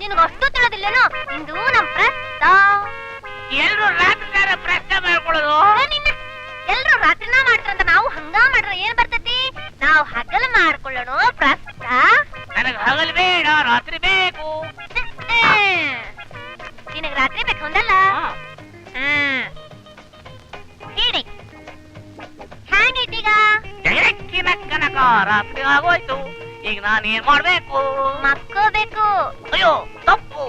ನಿನಗಷ್ಟು ತಿಳಿದಿಲ್ಲೇನೋ? ಇಂದು ನಮ್ ಪ್ರಸ್ತ. ಎಲ್ರು ರಾತ್ರಿ ಪ್ರಶ್ನೆ ಮಾಡ್ಕೊಳ್ಳೋದು. ಎಲ್ರು ರಾತ್ರಿನ ಮಾಡ್ತಾರಂತ ನಾವು ಹಂಗ ಮಾಡ್ರ ಏನ್ ಬರ್ತೈತಿ? ನಾವು ಹಗಲು ಮಾಡ್ಕೊಳ್ಳೋಣ ಪ್ರಸ್ತ. ನನಗ್ ಹಗಲು ಬೇಡ, ರಾತ್ರಿ ಬೇಕು. ನಿನಗ್ ರಾತ್ರಿ ಬೇಕು ಅಂದಲ್ಲ? ಇಡಿ ಹ್ಯಾಂಗಿಟ್ಟೀಗ? ಜಗಕ್ಕಿನ ಕನಕ ರಾತ್ರಿ ಆಗೋಯ್ತು. ಈಗ ನಾನು ಏನ್ ಮಾಡ್ಬೇಕು? ಮಕ್ಕೋಬೇಕು. ಅಯ್ಯೋ ತಪ್ಪು.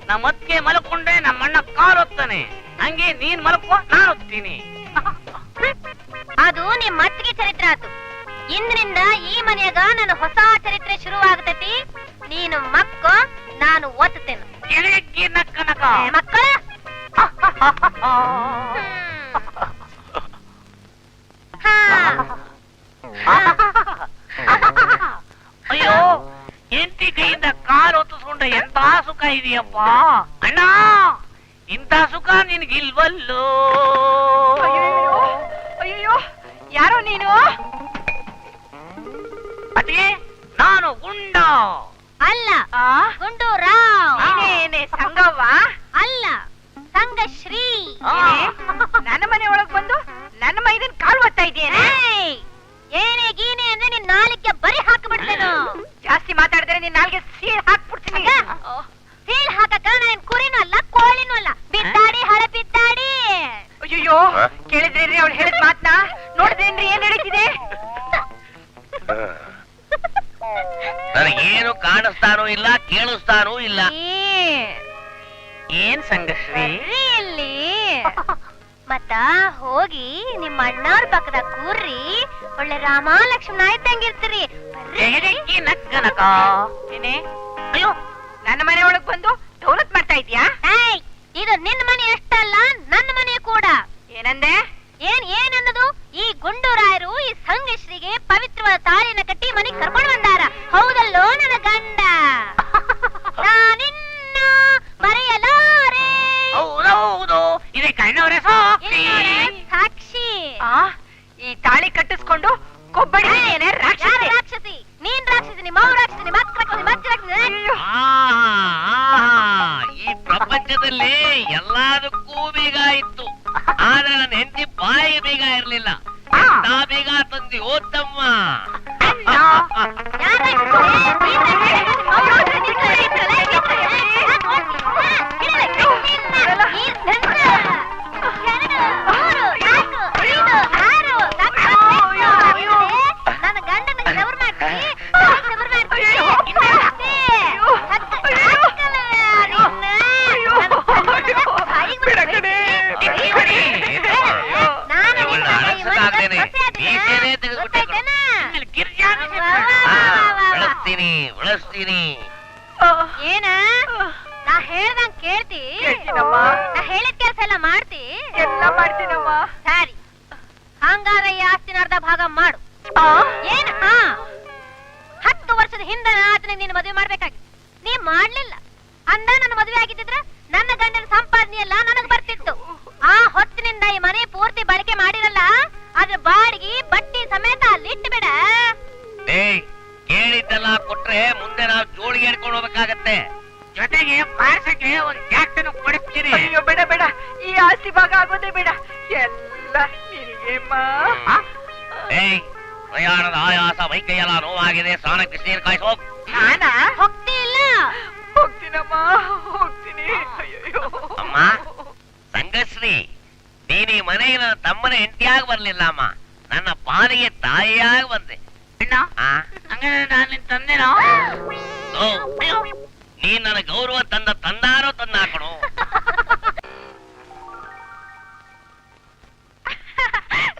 ನಮ್ಮ ಅತ್ತಿಗೆ ಮಲ್ಕೊಂಡ್ರೆ ನಮ್ಮ ಅಣ್ಣ ಕಾರ್ ಹೊತ್ತಾನೆ. ಹಂಗೆ ನೀನ್ ಮಲ್ಕೋ, ನಾನು ಹೊತ್ತೀನಿ. ಅದು ನಿಮ್ ಮತ್ತಿಗೆ ಚರಿತ್ರೆ ಆತು. ಇಂದಿನಿಂದ ಈ ಮನೆಯಾಗ ನನ್ನ ಹೊಸ ಚರಿತ್ರೆ ಶುರುವಾಗತೈತಿ. ನೀನು ಮಕ್ಕೋ, ನಾನು ಒತ್ತುತ್ತೇನೆ. ಜಗಕ್ಕಿನ ಕನಕ ಮಕ್ಕಳ ಅಯ್ಯೋ, ಎಂಟಿ ಕೈಯಿಂದ ಕಾರ್ ಹೊತ್ತಿಸ್ಕೊಂಡ್ರೆ ಎಂತ ಸುಖ ಇದೆಯಪ್ಪ ಅಣ್ಣ. ಇಂಥ ಸುಖ ನಿನ್ಗಿಲ್ವಲ್ಲೋ. ಅಯ್ಯೋ, ಯಾರೋ ನೀನು? ಅದೇ ನಾನು ಗುಂಡ ಅಲ್ಲ, ಗುಂಡು ರಾವ್. ಏನೇ ಸಂಗವ್ವ? ಅಲ್ಲ, ಸಂಗಶ್ರೀ. ನನ್ನ ಮನೆ ಒಳಗ್ ಬಂದು ನನ್ನ ಮೈದನ್ ಕಾಲ್ ಒತ್ತಾ ಇದೆಯೇನೆ? ಏನೇ ಗೀನೆ ಅಂದ್ರೆ ನಿನ್ ನಾಲಿಗೆ ಬರಿ ಹಾಕ್ಬಿಡ್ತೇನು. ಜಾಸ್ತಿ ಮಾತಾಡಿದ್ರೆ ನಿನ್ ನಾಲ್ಗೆ ಸೀಲ್ ಹಾಕ್ಬಿಡ್ತೀನಿ. ಸೀಲ್ ಹಾಕಕ್ಕ ನಾನು ಕುರಿನೂ ಅಲ್ಲ, ಕೋಳಿನೂ ಅಲ್ಲ. ಬಿದ್ದಾಡಿ ಹಳೆ ಬಿದ್ದಾಡಿ. ಅಯ್ಯೋ, ಕೇಳಿದ್ರೇನ್ರಿ ಅವ್ಳು ಹೇಳಿದ ಮಾತ್ನ? ನೋಡಿದ್ರೇನ್ರಿ ಏನ್ ನಡೀತಿದೆ? ನನಗೇನು ಕಾಣಿಸ್ತಾನೂ ಇಲ್ಲ, ಕೇಳಿಸ್ತಾನೂ ಇಲ್ಲ. ಏನ್ ಸಂಗಶ್ರೀ ಇಲ್ಲಿ ಮತ್ತ ಹೋಗಿ ನಿಮ್ಮ ಅಣ್ಣವ್ರ ಪಕ್ಕದ ಕೂರ್ರಿ. ಒಳ್ಳೆ ರಾಮ ಲಕ್ಷ್ಮಣ ಇದ್ದಂಗಿರ್ತೀರಿ. ಕನಕ. ಏನೇ? ಅಯ್ಯೋ, ನನ್ನ ಮನೆ ಒಳಗ್ ಬಂದು ದೌಲತ್ ಮಾಡ್ತಾ ಇದ್ಯಾ? ಇದು ನಿನ್ನ ಮನೆ ಅಷ್ಟಲ್ಲ, ನನ್ನ ಮನೆ ಕೂಡ. ಏನಂದೆ? ಏನನ್ನದು? ಈ ಗುಂಡೂರಾಯರು ಈ ಸಂಗಶ್ರೀಗೆ ಪವಿತ್ರವಾದ ತಾಳಿನ ಕಟ್ಟಿ ಮನೆಗೆ ಕರ್ಕೊಂಡು ಬಂದಾರ. ಹೌದಲ್ಲೋ ನನ್ನ ಗಂಡ? ನಾನಿನ್ನ ಮರೆಯಲಾರೆ. ಹೌದೌದು, ಇದೇ ಕಣ್ಣವರೇ ಸಾಕ್ಷಿ. ಈ ತಾಳಿ ಕಟ್ಟಿಸ್ಕೊಂಡು ಕೊಬ್ಬಡಿ ರಾಕ್ಷಸಿ. ನೀನ್ ರಾಕ್ಷಸಿ, ನಿಮ್ಮ ರಾಕ್ಷಸಿ, ನಿಮ್ಮ ಅಕ್ಕ ರಾಕ್ಷಸಿ, ಮಚ್ಚ ರಾಕ್ಷಸಿ. ಈ ಪ್ರಪಂಚದಲ್ಲಿ ಎಲ್ಲದಕ್ಕೂ ಬೀಗ ಇತ್ತು, ಆದ್ರೆ ನನ್ನ ಹೆಂಡತಿ ಬಾಯಿ ಬೀಗ ಇರ್ಲಿಲ್ಲ. ಬೀಗ ತಂದಿ ಓದ್ದಮ್ಮ. ನನ್ನ ಗಂಡನ ಶವರ್ ಮಾಡ್ತೀನಿ. ಏನ ನಾ ಹೇಳ್ದಂಗ್ ಕೇಳ್ತಿ? ನಾ ಹೇಳಿದ ಕೆಲ್ಸ ಎಲ್ಲ ಮಾಡ್ತಿ? ಎಲ್ಲ ಮಾಡ್ತೀನಮ್ಮ. ಸರಿ, ಹಂಗಾರ ಈ ಆಸ್ತಿನ ಅರ್ಧ ಭಾಗ ಮಾಡು. ಏನ್ 10 ವರ್ಷದ ಹಿಂದೆ ಆತನಿಗೆ ನೀನು ಮದುವೆ ಮಾಡ್ಬೇಕಾಗಿತ್ತು. ನೀ ಮಾಡ್ಲಿಲ್ಲ ಅಂದ. ನನ್ನ ಮದುವೆ ಆಗಿದ್ದಿದ್ರ ನನ್ನ ಗಂಡನ ಸಂಪಾದನೆ ಎಲ್ಲ ನನಗ್ ಬರ್ತಿತ್ತು. ಆ ಹೊತ್ತಿನಿಂದ ಈ ಮನೆ ಪೂರ್ತಿ ಬಳಕೆ ಮಾಡಿರಲ್ಲ, ಅದ್ರ ಬಾಡಿಗೆ ಬಟ್ಟಿ ಸಮೇತ ಅಲ್ಲಿಟ್ಟು ಬಿಡ. ಕೇಳಿದ್ದೆಲ್ಲ ಕೊಟ್ರೆ ಮುಂದೆ ನಾವು ಜೋಳಿಗೆ ಹಿಡ್ಕೊಂಡು ಹೋಗ್ಬೇಕಾಗತ್ತೆ. ಜೊತೆಗೆ ಪಾರ್ಸಕ್ಕೆ ಒಂದು ಜಾಕ್ಟನ್ನು ಕೊಡಿಸ್ತೀನಿ. ಅಯ್ಯೋ ಬೇಡ ಬೇಡ, ಈ ಆಸ್ತಿ ಭಾಗ ಆಗೋದೇ ಬೇಡ, ಎಲ್ಲ ನಿನಗೆಮ್ಮ. ಪ್ರಯಾಣದ ಆಯಾಸ, ಮೈಕೈಯೆಲ್ಲ ನೋವಾಗಿದೆ, ಸ್ನಾನಕ್ಕೆ ಬಿಸಿನೀರು ಕಾಯಿಸಿ ಹೋಗ್. ನಾನಾ ಹೋಗ್ತಿ ಇಲ್ಲ? ಹೋಗ್ತೀನಮ್ಮ, ಹೋಗ್ತೀನಿ. ಅಯ್ಯೋ ಅಮ್ಮ ಸಂಗಶ್ರೀ, ನೀನ್ ಈ ಮನೆಗೆ ನನ್ನ ತಮ್ಮನ ಹೆಂಡತಿಯಾಗಿ ಬರ್ಲಿಲ್ಲ ಅಮ್ಮ, ನನ್ನ ಪಾಲಿಗೆ ತಾಯಿಯಾಗಿ ಬಂದೆ. ಹಂಗಾದ್ರೆ ನಾನು ನಿನ್ ತಂದೆನೋ? ನೀನ್ ನನ್ನ ಗೌರವ ತಂದಾರೋ ತಂದ ಹಾಕಣು.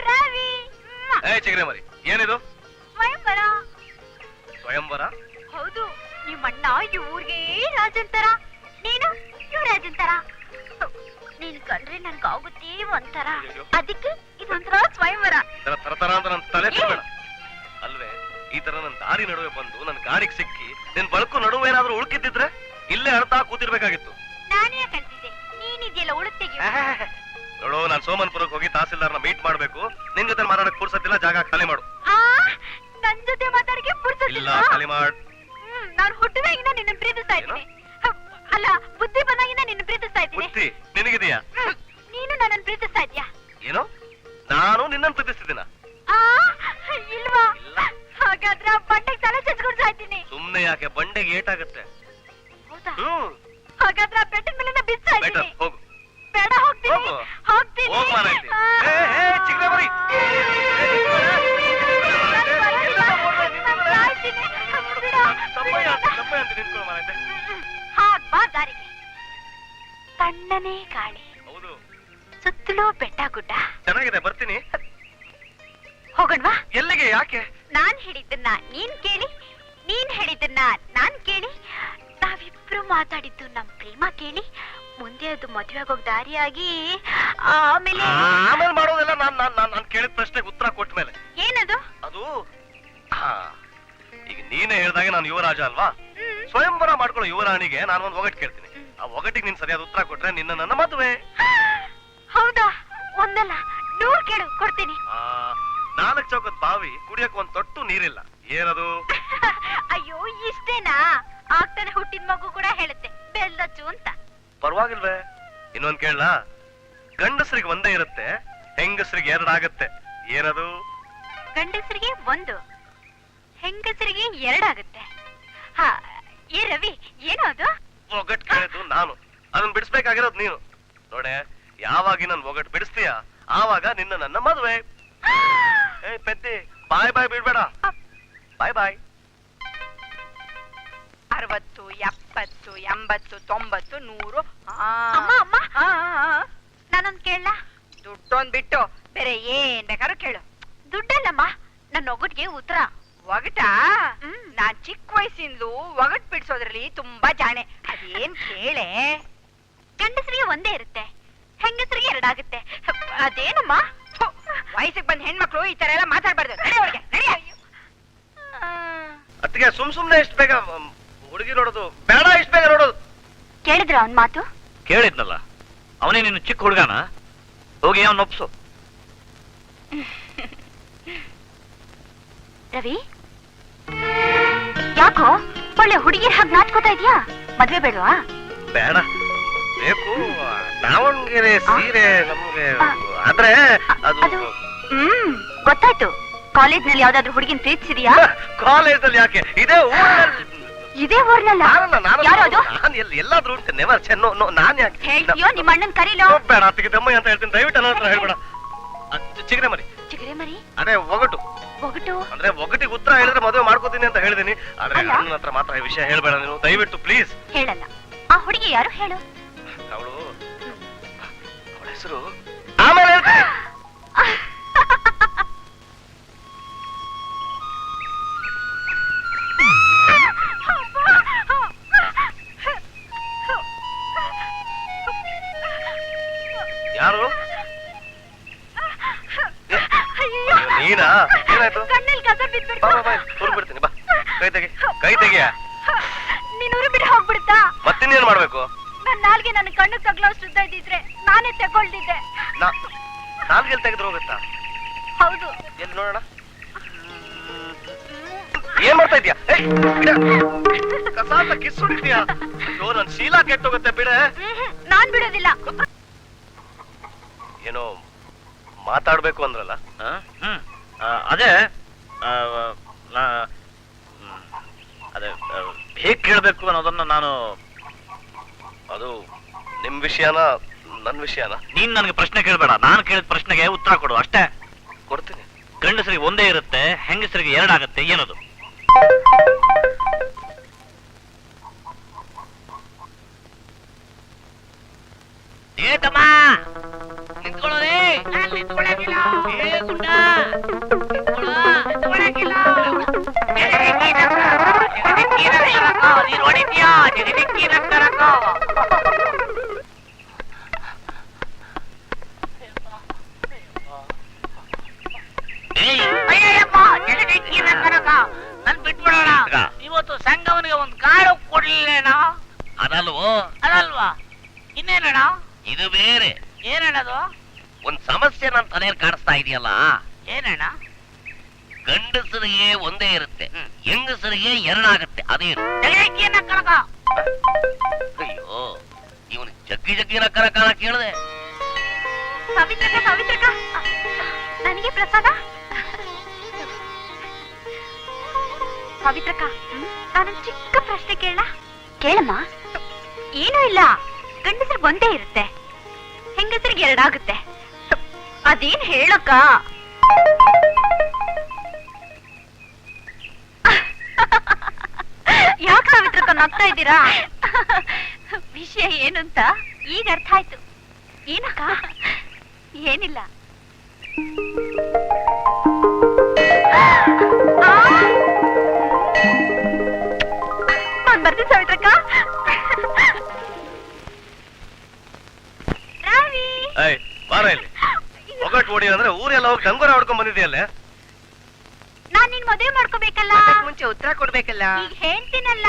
ರವಿ, ಚಿಗರೆ ಮರಿ, ಏನಿದು? ಸ್ವಯಂವರ. ಸ್ವಯಂವರ? ಹೌದು. ನಿಮ್ಮಣ್ಣ ಇವ್ರಿಗೆ ರಾಜಂತರ, ನೀನು ಯುವರಾಜಂತರ. ನೀನ್ ಕಂಡ್ರೆ ನನ್ಗಾಗುತ್ತೆ ಒಂಥರ, ಅದಕ್ಕೆ ಇದೊಂಥರ ಸ್ವಯಂವರ. ತರತರ ಅಂತ ನನ್ ತಲೆ ಬೇಡ ಅಲ್ವೇ? ಈ ತರ ನನ್ ದಾರಿ ನಡುವೆ ಬಂದು ನನ್ ಗಾಡಿಗೆ ಸಿಕ್ಕಿ ನಿನ್ ಬಳಕು ನಡುವೆ ಏನಾದ್ರೂ ಉಳ್ಕಿದ್ದಿದ್ರೆ ಇಲ್ಲೇ ಅಳ್ತಾ ಕೂತಿರ್ಬೇಕಾಗಿತ್ತು. ನಾನೇ ಕಲ್ತಿದ್ದೆ, ನೀನಿದೆಯಲ್ಲ ಉಳುತ್ತೆಗೆ. ನೋಡು, ನಾನ್ ಸೋಮನ್ಪುರಕ್ಕೆ ಹೋಗಿ ತಹಸೀಲ್ದಾರ್ನ ಮೀಟ್ ಮಾಡ್ಬೇಕು. ನಿನ್ ಜೊತೆ ಮಾತಾಡಕ್ ಪುರ್ಸತ್ತಿಲ್ಲ, ಜಾಗ ಖಾಲಿ ಮಾಡು. ನನ್ ಜೊತೆ ಮಾತಾಡಕ್ಕೆ ಪುರ್ಸತ್ತಿಲ್ಲ? ಖಾಲಿ ಮಾಡ್. ನಾನು ಹುಟ್ಟಿದಾಗಿಂದ ನಿನ್ನ ಪ್ರೀತಿಸ್ತಾ ಇದ್ದೀನಿ. ಪ್ರೀತಿ ನಿನಗಿದೆಯಾ? ನೀನು ನನ್ನನ್ನು ಪ್ರೀತಿಸ್ತಾ ಇದ್ಯಾ? ಏನು ನಾನು ನಿನ್ನನ್ನು ಪ್ರೀತಿಸ್ತಿದ್ದೀನ? ಇಲ್ವಾ? ಹಾಗಾದ್ರೆ ಬಂಡೆಗೆ ತಲೆ ಚಚ್ಕೊಂಡು ಸಾಯ್ತೀನಿ. ಸುಮ್ನೆ ಯಾಕೆ, ಬಂಡೆಗೆ ಏಟಾಗತ್ತೆ. ಹೌದಾ? ಹಾಗಾದ್ರೆ ಬೆಟ್ಟದ ಮೇಲೆ ಬಿಸ್ತಾ ಬೆಟರ್ ಇದ್ದೀನಿ. ಹೋಗು ಬೇಡ, ಹೋಗ್ತೀನಿ ಹೋಗು. ಹೋಗ್ತೀನಿ. ಹೋಗ್ ಮಾರಾಯ್ತಿ. ಚಿಕ್ಕ ಮರಿ ಹಾಗ್ ಬಾ ದಾರಿಗೆ. ತಣ್ಣನೇ ಗಾಳಿ, ಹೌದು ಸುತ್ತಲೂ ಬೆಟ್ಟ ಗುಡ್ಡ. ಚೆನ್ನಾಗಿದೆ, ಬರ್ತೀನಿ. ಹೋಗೋಣವಾ? ಎಲ್ಲಿಗೆ? ಯಾಕೆ? ನಾನ್ ಹೇಳಿದ್ದನ್ನ ನೀನ್ ಕೇಳಿ, ನೀನ್ ಹೇಳಿದ್ದನ್ನ ನಾನ್ ಕೇಳಿ, ನಾವಿಬ್ರು ಮಾತಾಡಿದ್ದು ನಮ್ ಪ್ರೇಮ ಕೇಳಿ, ಮುಂದೆ ಅದು ಮದುವೆ ಆಗೋಗ್ ದಾರಿಯಾಗಿ ಆಮೇಲೆ ಆಮೇಲೆ ಮಾಡೋದೆಲ್ಲ ನಾನ್ ಕೇಳಿದ ಪ್ರಶ್ನೆಗೆ ಉತ್ತರ ಕೊಟ್ಟ ಮೇಲೆ. ಏನದು? ಅದು ಈಗ ನೀನೇ ಹೇಳ್ದಾಗೆ ನಾನು ಯುವರಾಜ ಅಲ್ವಾ? ಸ್ವಯಂವರ ಮಾಡ್ಕೊಳ್ಳೋ ಯುವರಾಣಿಗೆ ನಾನು ಒಂದು ಒಗಟ್ ಕೇಳ್ತೀನಿ. ಆ ಒಗಟಿಗೆ ನೀನ್ ಸರಿಯಾದ ಉತ್ತರ ಕೊಟ್ರೆ ನಿನ್ನ ನನ್ನ ಮದುವೆ. ಹೌದಾ? ಒಂದಲ್ಲ 100 ಕೇಳು, ಕೊಡ್ತೀನಿ. 4 ಚೌಕದ ಬಾವಿ, ಕುಡಿಯಕ್ ಒಂದ್ ತೊಟ್ಟು ನೀರಿಲ್ಲ. ಏನದು? ಅಯ್ಯೋ, ಇಷ್ಟೇನಾ? ಆಗ್ತಾನೆ ಹುಟ್ಟಿದ ಮಗು ಕೂಡ ಹೇಳುತ್ತೆ ಬೆಲ್ಲಚ್ಚು ಅಂತ. ಪರವಾಗಿಲ್ವೇ? ಇನ್ನೊಂದ್ ಕೇಳ. ಗಂಡಸರಿಗೆ ಒಂದೇ ಇರುತ್ತೆ, ಹೆಂಗಸರಿಗೆ 2 ಆಗತ್ತೆ. ಏನದು? ಗಂಡಸರಿಗೆ 1, ಹೆಂಗಸರಿಗೆ 2 ಆಗುತ್ತೆ. ಹಾ, ಏ ರವಿ, ಏನೋ ಅದು? ಒಗಟ್ ಕೇಳಿದ್ದು ನಾನು, ಅದನ್ನ ಬಿಡಿಸ್ಬೇಕಾಗಿರೋದು ನೀನು. ನೋಡೆ, ಯಾವಾಗ ನನ್ ಒಗಟ್ ಬಿಡಿಸ್ತೀಯ ಆವಾಗ ನಿನ್ನ ನನ್ನ ಮದುವೆ. ಏ ಪೆದ್ದಿ, ಬಾಯ್ ಬಾಯ್ ಬಿಡ್ಬೇಡ. ಬಾಯ್ ಬಾಯ್. 60, 70, 80, 90, 100. ಅಮ್ಮ ಅಮ್ಮ, ನಾನೊಂದ್ ಕೇಳಲ್ಲ? ದುಡ್ಡೊಂದ್ ಬಿಟ್ಟು ಬೇರೆ ಏನ್ ಬೇಕಾದ್ರೂ ಕೇಳು. ದುಡ್ಡಲ್ಲಮ್ಮ, ನನ್ನ ಒಗಟ್ಗೆ ಉತ್ತರ. ಒಗಟ? ನಾನ್ ಚಿಕ್ಕ ವಯಸ್ಸಿಂದಲೂ ಒಗಟ್ ಬಿಡ್ಸೋದ್ರಲ್ಲಿ ತುಂಬಾ ಜಾಣೆ. ಅದೇನ್ ಕೇಳೆ? ಗಂಡಸರಿಗೆ 1 ಇರುತ್ತೆ, ಹೆಂಗಸರಿಗೆ 2 ಆಗುತ್ತೆ. ಅದೇನಮ್ಮ? ವಯಸ್ಸಿಗೆ ಬಂದ್ ಹೆಣ್ಮಕ್ಳು ಈ ತರ ಎಲ್ಲ ಮಾತಾಡ್ಬಾರ್ದು. ಅದಕ್ಕೆ ಸುಮ್ನೆ ಇಷ್ಟ ಬೇಗ ಹುಡುಗಿ ನೋಡೋದು ಬೇಡ, ಇಷ್ಟ ಬೇಗ ನೋಡೋದು. ಕೇಳಿದ್ರ ಅವನ್ ಮಾತು? ಕೇಳಿದ್ನಲ್ಲ, ಅವನೇ ನಿನ್ನ ಚಿಕ್ಕ ಹುಡುಗನ. ಹೋಗಿ ಅವನ್ ಒಪ್ಸು. ರವಿ, ಯಾಕೋ ಒಳ್ಳೆ ಹುಡುಗಿ ಹಾಗೆ ನಾಚ್ಕೋತಾ ಇದ್ಯಾ? ಮದ್ವೆ ಬೇಡವಾ? ಬೇಡ, ಬೇಕು. ದಾವಣಗೆರೆ ಸೀರೆ ನಮ್ಗೆ. ಆದ್ರೆ ಅದು ಗೊತ್ತಾಯ್ತು. ಕಾಲೇಜ್ನಲ್ಲಿ ಯಾವ್ದಾದ್ರು ಹುಡುಗಿನ ಪ್ರೀತಿಸಿದ್ಯಾ? ಕಾಲೇಜಲ್ಲಿ ಯಾಕೆ? ಇದೇ ಊರಲ್ಲಿ. ಇದೇ ಊರ್ನಲ್ಲ? ಯಾರು ಅದು? ನಾನು ಎಲ್ಲಾದ್ರೂ ಉಂಟು. ನೆವರ್ ಚೆನ್ನೋ. ನಾನ್ ಯಾಕೆ ಹೇಳ್ತೀಯೋ? ನಿಮ್ಮ ಅಣ್ಣನ್ ಕರೀಲೋ? ಬೇಡ, ಅದಕ್ಕೆ ದಮ್ಮಯ್ಯ ಅಂತ ಹೇಳ್ತೀನಿ. ದಯವಿಟ್ಟು ನನ್ನ ಹತ್ರ ಹೇಳ್ಬೇಡ. ಚಿಗರೆ ಮರಿ. ಚಿಗರೆ ಮರಿ? ಅದೇ ಒಗಟು. ಒಗಟು ಅಂದ್ರೆ ಒಗಟಿಗೆ ಉತ್ತರ ಹೇಳಿದ್ರೆ ಮದುವೆ ಮಾಡ್ಕೋತೀನಿ ಅಂತ ಹೇಳಿದೀನಿ. ಆದ್ರೆ ಅಲ್ಲ. ನನ್ನ ಹತ್ರ ಮಾತ್ರ ಈ ವಿಷಯ ಹೇಳ್ಬೇಡ ನೀನು, ದಯವಿಟ್ಟು ಪ್ಲೀಸ್. ಹೇಳಲ್ಲ. ಆ ಹುಡುಗಿ ಯಾರು ಹೇಳು? ಅವಳ ಹೆಸರು ಆಮೇಲೆ ಹೇಳ್ತೀನಿ. ಯಾರು? ನೀನಾ? ಏನಾಯ್ತು? ಕಣ್ಣಲ್ಲಿ ಕಸ ಬಿದ್ಬಿಡ್ತು. ಬಾ ಬಾ, ಬಿಡ್ತೀನಿ. ಬಾ, ಕೈ ತೆಗಿ. ಕೈ ತೆಗಿಯ. ನೀನ್ ಉರು ಬಿಟ್ಟು ಹೋಗ್ಬಿಡ್ತಾ? ಮತ್ತಿನ್ನೇನ್ ಮಾಡ್ಬೇಕು? ನನ್ ನಾಲ್ಗೆ ನನ್ನ ಕಣ್ಣು ತಗ್ಲೋಷ್ಟು ಉದ್ದ ಇದ್ದಿದ್ರೆ ನಾನೇ ತಗೊಳ್ತಿದ್ದೆ. ನಾಲ್ಗೆಲ್ ತೆಗೆದ್ರು ಹೋಗುತ್ತಾ? ಹೌದು. ಎಲ್ಲಿ ನೋಡೋಣ. ಏನ್ ಮಾಡ್ತಾ ಇದ್ಯಾ? ಕಸ ಅಂತ ಕಿಸ್ ಹೊಡಿತೀಯಾ? ಅಯ್ಯೋ, ನನ್ ಶೀಲ ಕೆಟ್ಟೋಗುತ್ತೆ, ಬಿಡೆ. ನಾನ್ ಬಿಡೋದಿಲ್ಲ. ಏನೋ ಮಾತಾಡ್ಬೇಕು ಅಂದ್ರಲ್ಲ? ಅದೇ ಅದೇ ಹೇಗ್ ಕೇಳ್ಬೇಕು ಅನ್ನೋದನ್ನ ನಾನು. ಅದು ನಿಮ್ ವಿಷಯನ ನನ್ ವಿಷಯನ? ನೀನ್ ನನಗೆ ಪ್ರಶ್ನೆ ಕೇಳ್ಬೇಡ, ನಾನು ಕೇಳಿದ ಪ್ರಶ್ನೆಗೆ ಉತ್ತರ ಕೊಡು ಅಷ್ಟೇ. ಕೊಡ್ತೀನಿ. ಗಂಡಸರಿಗೆ 1 ಇರುತ್ತೆ, ಹೆಂಗಸರಿಗೆ 2 ಆಗತ್ತೆ. ಏನದು? ಏತಮ್ಮ ನಿಂತ್ಕೊಳ್ಳೋದೇ. ನಿಂತ್ಕೊಳ್ಳಾಗಿಲ್ಲ. ಏ ಗುಂಡ, ನಿಂತ್ಕೊಳ್ಳೋ. ನಿಂತ್ಕೊಳ್ಳಾಗಿಲ್ಲ. ನೀನ್ ಹೊಡಿತೀಯಾ? ಜಗದಿಕ್ಕಿ ರಕ್ಕರಕ್ಕೋ. ನನ್ ಬಿಟ್ಬಿಡೋಣ. ಇವತ್ತು ಸಂಘವನಿಗೆ ಒಂದು ಕಾಳು ಕೊಡ್ಲಿಲ್ಲೇನೋ? ಅದಲ್ವೋ? ಅದಲ್ವಾ? ಇನ್ನೇನಣ್ಣ? ಇದು ಬೇರೆ. ಏನಣ್ಣದು? ಒಂದ್ ಸಮಸ್ಯೆ ನನ್ ತಲೆಯಲ್ಲಿ ಕಾಣಿಸ್ತಾ ಇದೆಯಲ್ಲ. ಏನಣ್ಣ? ಗಂಡಸರಿಗೆ 1 ಇರುತ್ತೆ, ಹೆಂಗಸರಿಗೆ 2 ಆಗತ್ತೆ. ಅದೇನು? ಅಯ್ಯೋ, ಇವನು ಜಗ್ಗ ಜಗ್ಗಿ ಜಗ್ಗಿ ನಕ್ಕರ ಕಾಲ ಕೇಳಿದೆ. ಸಾವಿತ್ರಕ್ಕ ನನಗೆ ಪ್ರಸಾದ. ಸಾವಿತ್ರಕ್ಕ, ನಾನೊಂದು ಚಿಕ್ಕ ಪ್ರಶ್ನೆ ಕೇಳ. ಕೇಳಮ್ಮ. ಏನೂ ಇಲ್ಲ, ಗಂಡಸರಿಗೆ ಒಂದೇ ಇರುತ್ತೆ, ಹೆಂಗಸರಿಗೆ ಎರಡಾಗುತ್ತೆ. ಅದೇನ್ ಹೇಳಕ್ಕ? ಯಾಕೆ ಸಾವಿತ್ರಕ್ಕ ನಗ್ತಾ ಇದ್ದೀರಾ? ವಿಷಯ ಏನು ಅಂತ ಈಗ ಅರ್ಥ ಆಯ್ತು. ಏನಕ್ಕ? ಏನಿಲ್ಲ. ನಾನ್ ಬರ್ತೀನಿ ಸಾವಿತ್ರಕ್ಕ. ರಾವಿ, ಬಾರ ಇಲ್ಲಿ. ಒಗಟ್ ಓಡಿ ಅಂದ್ರೆ ಊರೆಲ್ಲ ಹೋಗಿ ಡಂಗೋರ ಹೊಡ್ಕೊಂಡ್ ಬಂದಿದೆಯಲ್ಲೇ. ನಾನ್ ನಿನ್ ಮದುವೆ ಮಾಡ್ಕೋಬೇಕಲ್ಲ, ಮುಂಚೆ ಉತ್ತರ ಕೊಡ್ಬೇಕಲ್ಲ. ಈಗ ಹೇಳ್ತೀನಲ್ಲ.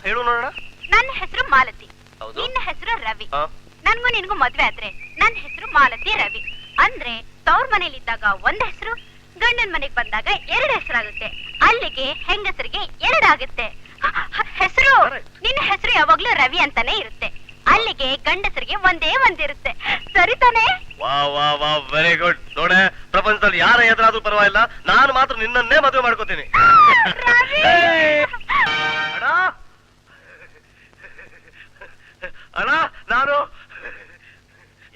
ಹೇಳು ನೋಡೋಣ. ನನ್ನ ಹೆಸರು ಮಾಲತಿ, ಹೌದು. ನಿನ್ನ ಹೆಸರು ರವಿ. ಹಾ. ನನ್ಗೂ ನಿನ್ಗೂ ಮದ್ವೆ ಆದ್ರೆ ನನ್ನ ಹೆಸರು ಮಾಲತಿ ರವಿ. ಅಂದ್ರೆ ತವ್ರ ಮನೇಲಿದ್ದಾಗ ಒಂದ್ ಹೆಸರು, ಗಂಡನ್ ಮನೆಗ್ ಬಂದಾಗ ಎರಡು ಹೆಸರಾಗುತ್ತೆ. ಅಲ್ಲಿಗೆ ಹೆಂಗಸರಿಗೆ ಎರಡಾಗುತ್ತೆ ಹೆಸರು. ನಿನ್ನ ಹೆಸರು ಯಾವಾಗ್ಲೂ ರವಿ ಅಂತಾನೆ ಇರುತ್ತೆ. ಅಲ್ಲಿಗೆ ಗಂಡಸರಿಗೆ ಒಂದೇ ಒಂದಿರುತ್ತೆ. ಸರಿ ತಾನೆ? ವಾ ವಾ ವಾ, ವೆರಿ ಗುಡ್. ನೋಡೆ, ಪ್ರಪಂಚದಲ್ಲಿ ಯಾರ ಎದುರಾದ್ರೂ ಪರವಾಗಿಲ್ಲ, ನಾನು ಮಾತ್ರ ನಿನ್ನನ್ನೇ ಮದುವೆ ಮಾಡ್ಕೋತೀನಿ. ಅಣ್ಣ ಅಣ್ಣ,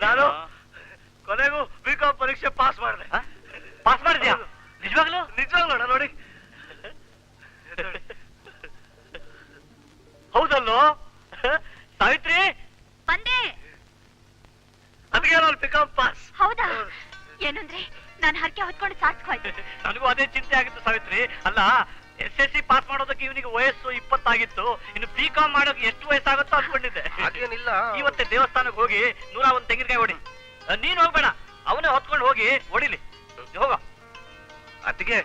ನಾನು ಕೊನೆಗೂ ಬಿಕಾಂ ಪರೀಕ್ಷೆ ಪಾಸ್ ಮಾಡಿದೆ. ಪಾಸ್ ಮಾಡಿದ್ಯಾ? ನಿಜವಾಗ್ಲು? ನಿಜವಾಗ್ಲು ಅಣ್ಣ, ನೋಡಿ. ಹೌದಲ್ಲೋ ಸಾವಿತ್ರಿ? ಬಂದೆ. ಅದಕ್ಕೆ ನಾನು ಬಿಕಾಂ ಪಾಸ್. ಹೌದಾ? ಏನಂದ್ರೆ ನಾನು ಹರಕೆ ಹೊತ್ಕೊಂಡು ಸಾರ್ಥಕವಾಯ್ತು. ನನಗೂ ಅದೇ ಚಿಂತೆ ಆಗಿತ್ತು ಸಾವಿತ್ರಿ. ಅಲ್ಲ, SSC ಪಾಸ್ ಮಾಡೋದಕ್ಕೆ ಇವನಿಗೆ ವಯಸ್ಸು 20 ಆಗಿತ್ತು, ಇನ್ನು BCom ಮಾಡೋಕೆ ಎಷ್ಟು ವಯಸ್ಸಾಗುತ್ತೋ ಅನ್ಕೊಂಡಿದ್ದೆ. ಹಾಗೇನಿಲ್ಲ. ಇವತ್ತೇ ದೇವಸ್ಥಾನಕ್ಕೆ ಹೋಗಿ 101 ತೆಂಗಿನಕಾಯಿ ಹೊಡಿ. ನೀನ್ ಹೋಗ್ಬೇಡ, ಅವನೇ ಹೊತ್ಕೊಂಡು ಹೋಗಿ ಹೊಡಿಲಿ. ಹೋಗ. ಅದಕ್ಕೆ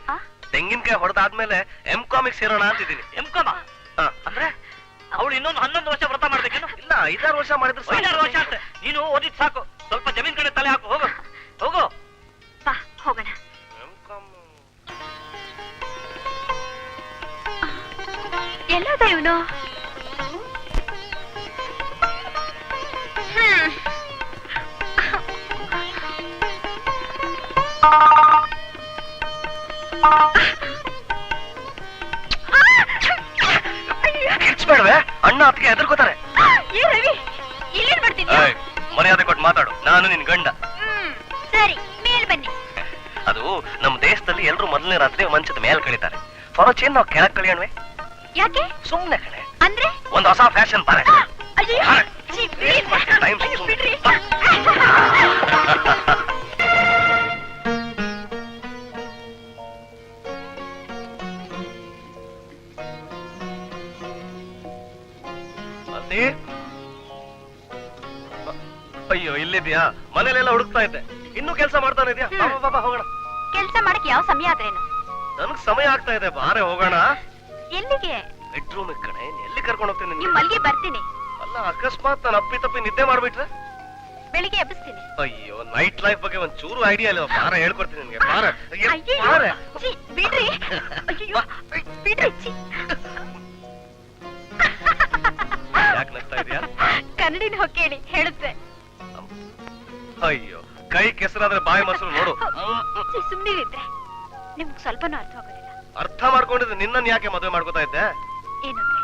ತೆಂಗಿನಕಾಯಿ ಹೊಡೆದಾದ್ಮೇಲೆ MCom ಸೇರೋಣ ಅಂತಿದ್ದೀನಿ. MCom ಅಂದ್ರೆ ಅವಳು ಇನ್ನೊಂದು 11 ವರ್ಷ ವ್ರತ ಮಾಡ್ಬೇಕೇನು? ಇಲ್ಲ, 5-6 ವರ್ಷ ಮಾಡಿದ್ರೆ 5-6 ವರ್ಷ ಅಂತೆ. ನೀನು ಓದಿದ್ ಸಾಕು, ಸ್ವಲ್ಪ ಜಮೀನ್ ಕಡೆ ತಲೆ ಹಾಕು. ಹೋಗು ಹೋಗು. ಬಾ ಹೋಗೋಣ. ಎಲ್ಲೋದ ಇವನು? ಕಿರ್ಚ್ಬೇಡ್ವೆ, ಅಣ್ಣ ಅದಕ್ಕೆ ಹೆದರ್ಕೋತಾರೆ. ಏ ರವಿ, ಇಲ್ಲೇನ್ ಮಾಡ್ತಿದ್ಯಾ? ಮರ್ಯಾದೆ ಕೊಟ್ಟು ಮಾತಾಡು, ನಾನು ನಿನ್ ಗಂಡ. ಸರಿ, ಮೇಲ್ ಬನ್ನಿ. ಅದು ನಮ್ಮ ದೇಶದಲ್ಲಿ ಎಲ್ರು ಮೊದಲನೇ ರಾತ್ರಿ ಮಂಚದ ಮೇಲ್ ಕಳಿತಾರೆ. ಫಾರ್ ಚೇಂಜ್ ನಾವು ಕೆಳಗ್ ಕಳಿಯೋಣ್ವೆ? ಯಾಕೆ? ಸುಮ್ನೆ ಕಣೆ, ಅಂದ್ರೆ ಒಂದು ಹೊಸ ಫ್ಯಾಷನ್ ಬಾರೆ. ಅಯ್ಯೋ, ಛೀ, ಬಿಡಿ. ಟೈಮ್ ಅಯ್ಯೋ, ಬಿಡ್ರಿ. ಅಯ್ಯೋ, ಇಲ್ಲಿದ್ಯಾ? ಮನೇಲೆಲ್ಲ ಹುಡುಕ್ತಾ ಇದ್ದೆ. ಇನ್ನೂ ಕೆಲಸ ಮಾಡ್ತಾನೆ ಇದೆಯಾ? ಬಾಬಾ ಹೋಗೋಣ. ಕೆಲ್ಸ ಮಾಡಕ್ ಯಾವ ಸಮಯ ಆದ್ರೇನು? ನನಗ್ ಸಮಯ ಆಗ್ತಾ ಇದೆ, ಬಾರೆ ಹೋಗೋಣ. ಎಲ್ಲಿಗೆ? ಬೆಡ್ರೂಮ್ ಕಣೆ, ಎಲ್ಲಿ ಕರ್ಕೊಂಡು ಹೋಗ್ತೀನಿ ನಿಮ್ ನಿನ್ಗೆ? ಮಲ್ಗೆ ಬರ್ತೀನಿ. ಅಲ್ಲ, ಅಕಸ್ಮಾತ್ ನಾನು ಅಪ್ಪಿ ನಿದ್ದೆ ಮಾಡ್ಬಿಟ್ರೆ? ಬೆಳಿಗ್ಗೆ ಎಬ್ಬಿಸ್ತೀನಿ. ಅಯ್ಯೋ, ನೈಟ್ ಲೈಫ್ ಬಗ್ಗೆ ಒಂದ್ ಚೂರು ಐಡಿಯಾ ಇಲ್ಲ. ಬಾರ ಹೇಳ್ಕೊಡ್ತೀನಿ ನಿನ್ಗೆ. ಬಾರೆ ಅಯ್ಯೋ, ಬಾರೆ. ಛೀ, ಬಿಡ್ರಿ. ಅಯ್ಯೋ, ಬಿಡ್ರಿ. ಛೀ. ಯಾಕೆ ನಗ್ತಾ ಇದೆಯಾ? ಕನ್ನಡಿನ ಹೋಗಿ ಕೇಳಿ, ಹೇಳುತ್ತೆ. ಅಯ್ಯೋ, ಕೈ ಕೆಸರಾದ್ರೆ ಬಾಯಿ ಮೊಸರು ನೋಡು. ಸುಮ್ನಿರಿದ್ರೆ ನಿಮ್ಗೆ ಸ್ವಲ್ಪನೂ ಅರ್ಥ ಆಗೋದಿಲ್ಲ. ಅರ್ಥ ಮಾಡ್ಕೊಂಡಿದ್ರೆ ನಿನ್ನನ್ ಯಾಕೆ ಮದುವೆ ಮಾಡ್ಕೋತಾ ಇದ್ದೆ? ಏನಂದ್ರೆ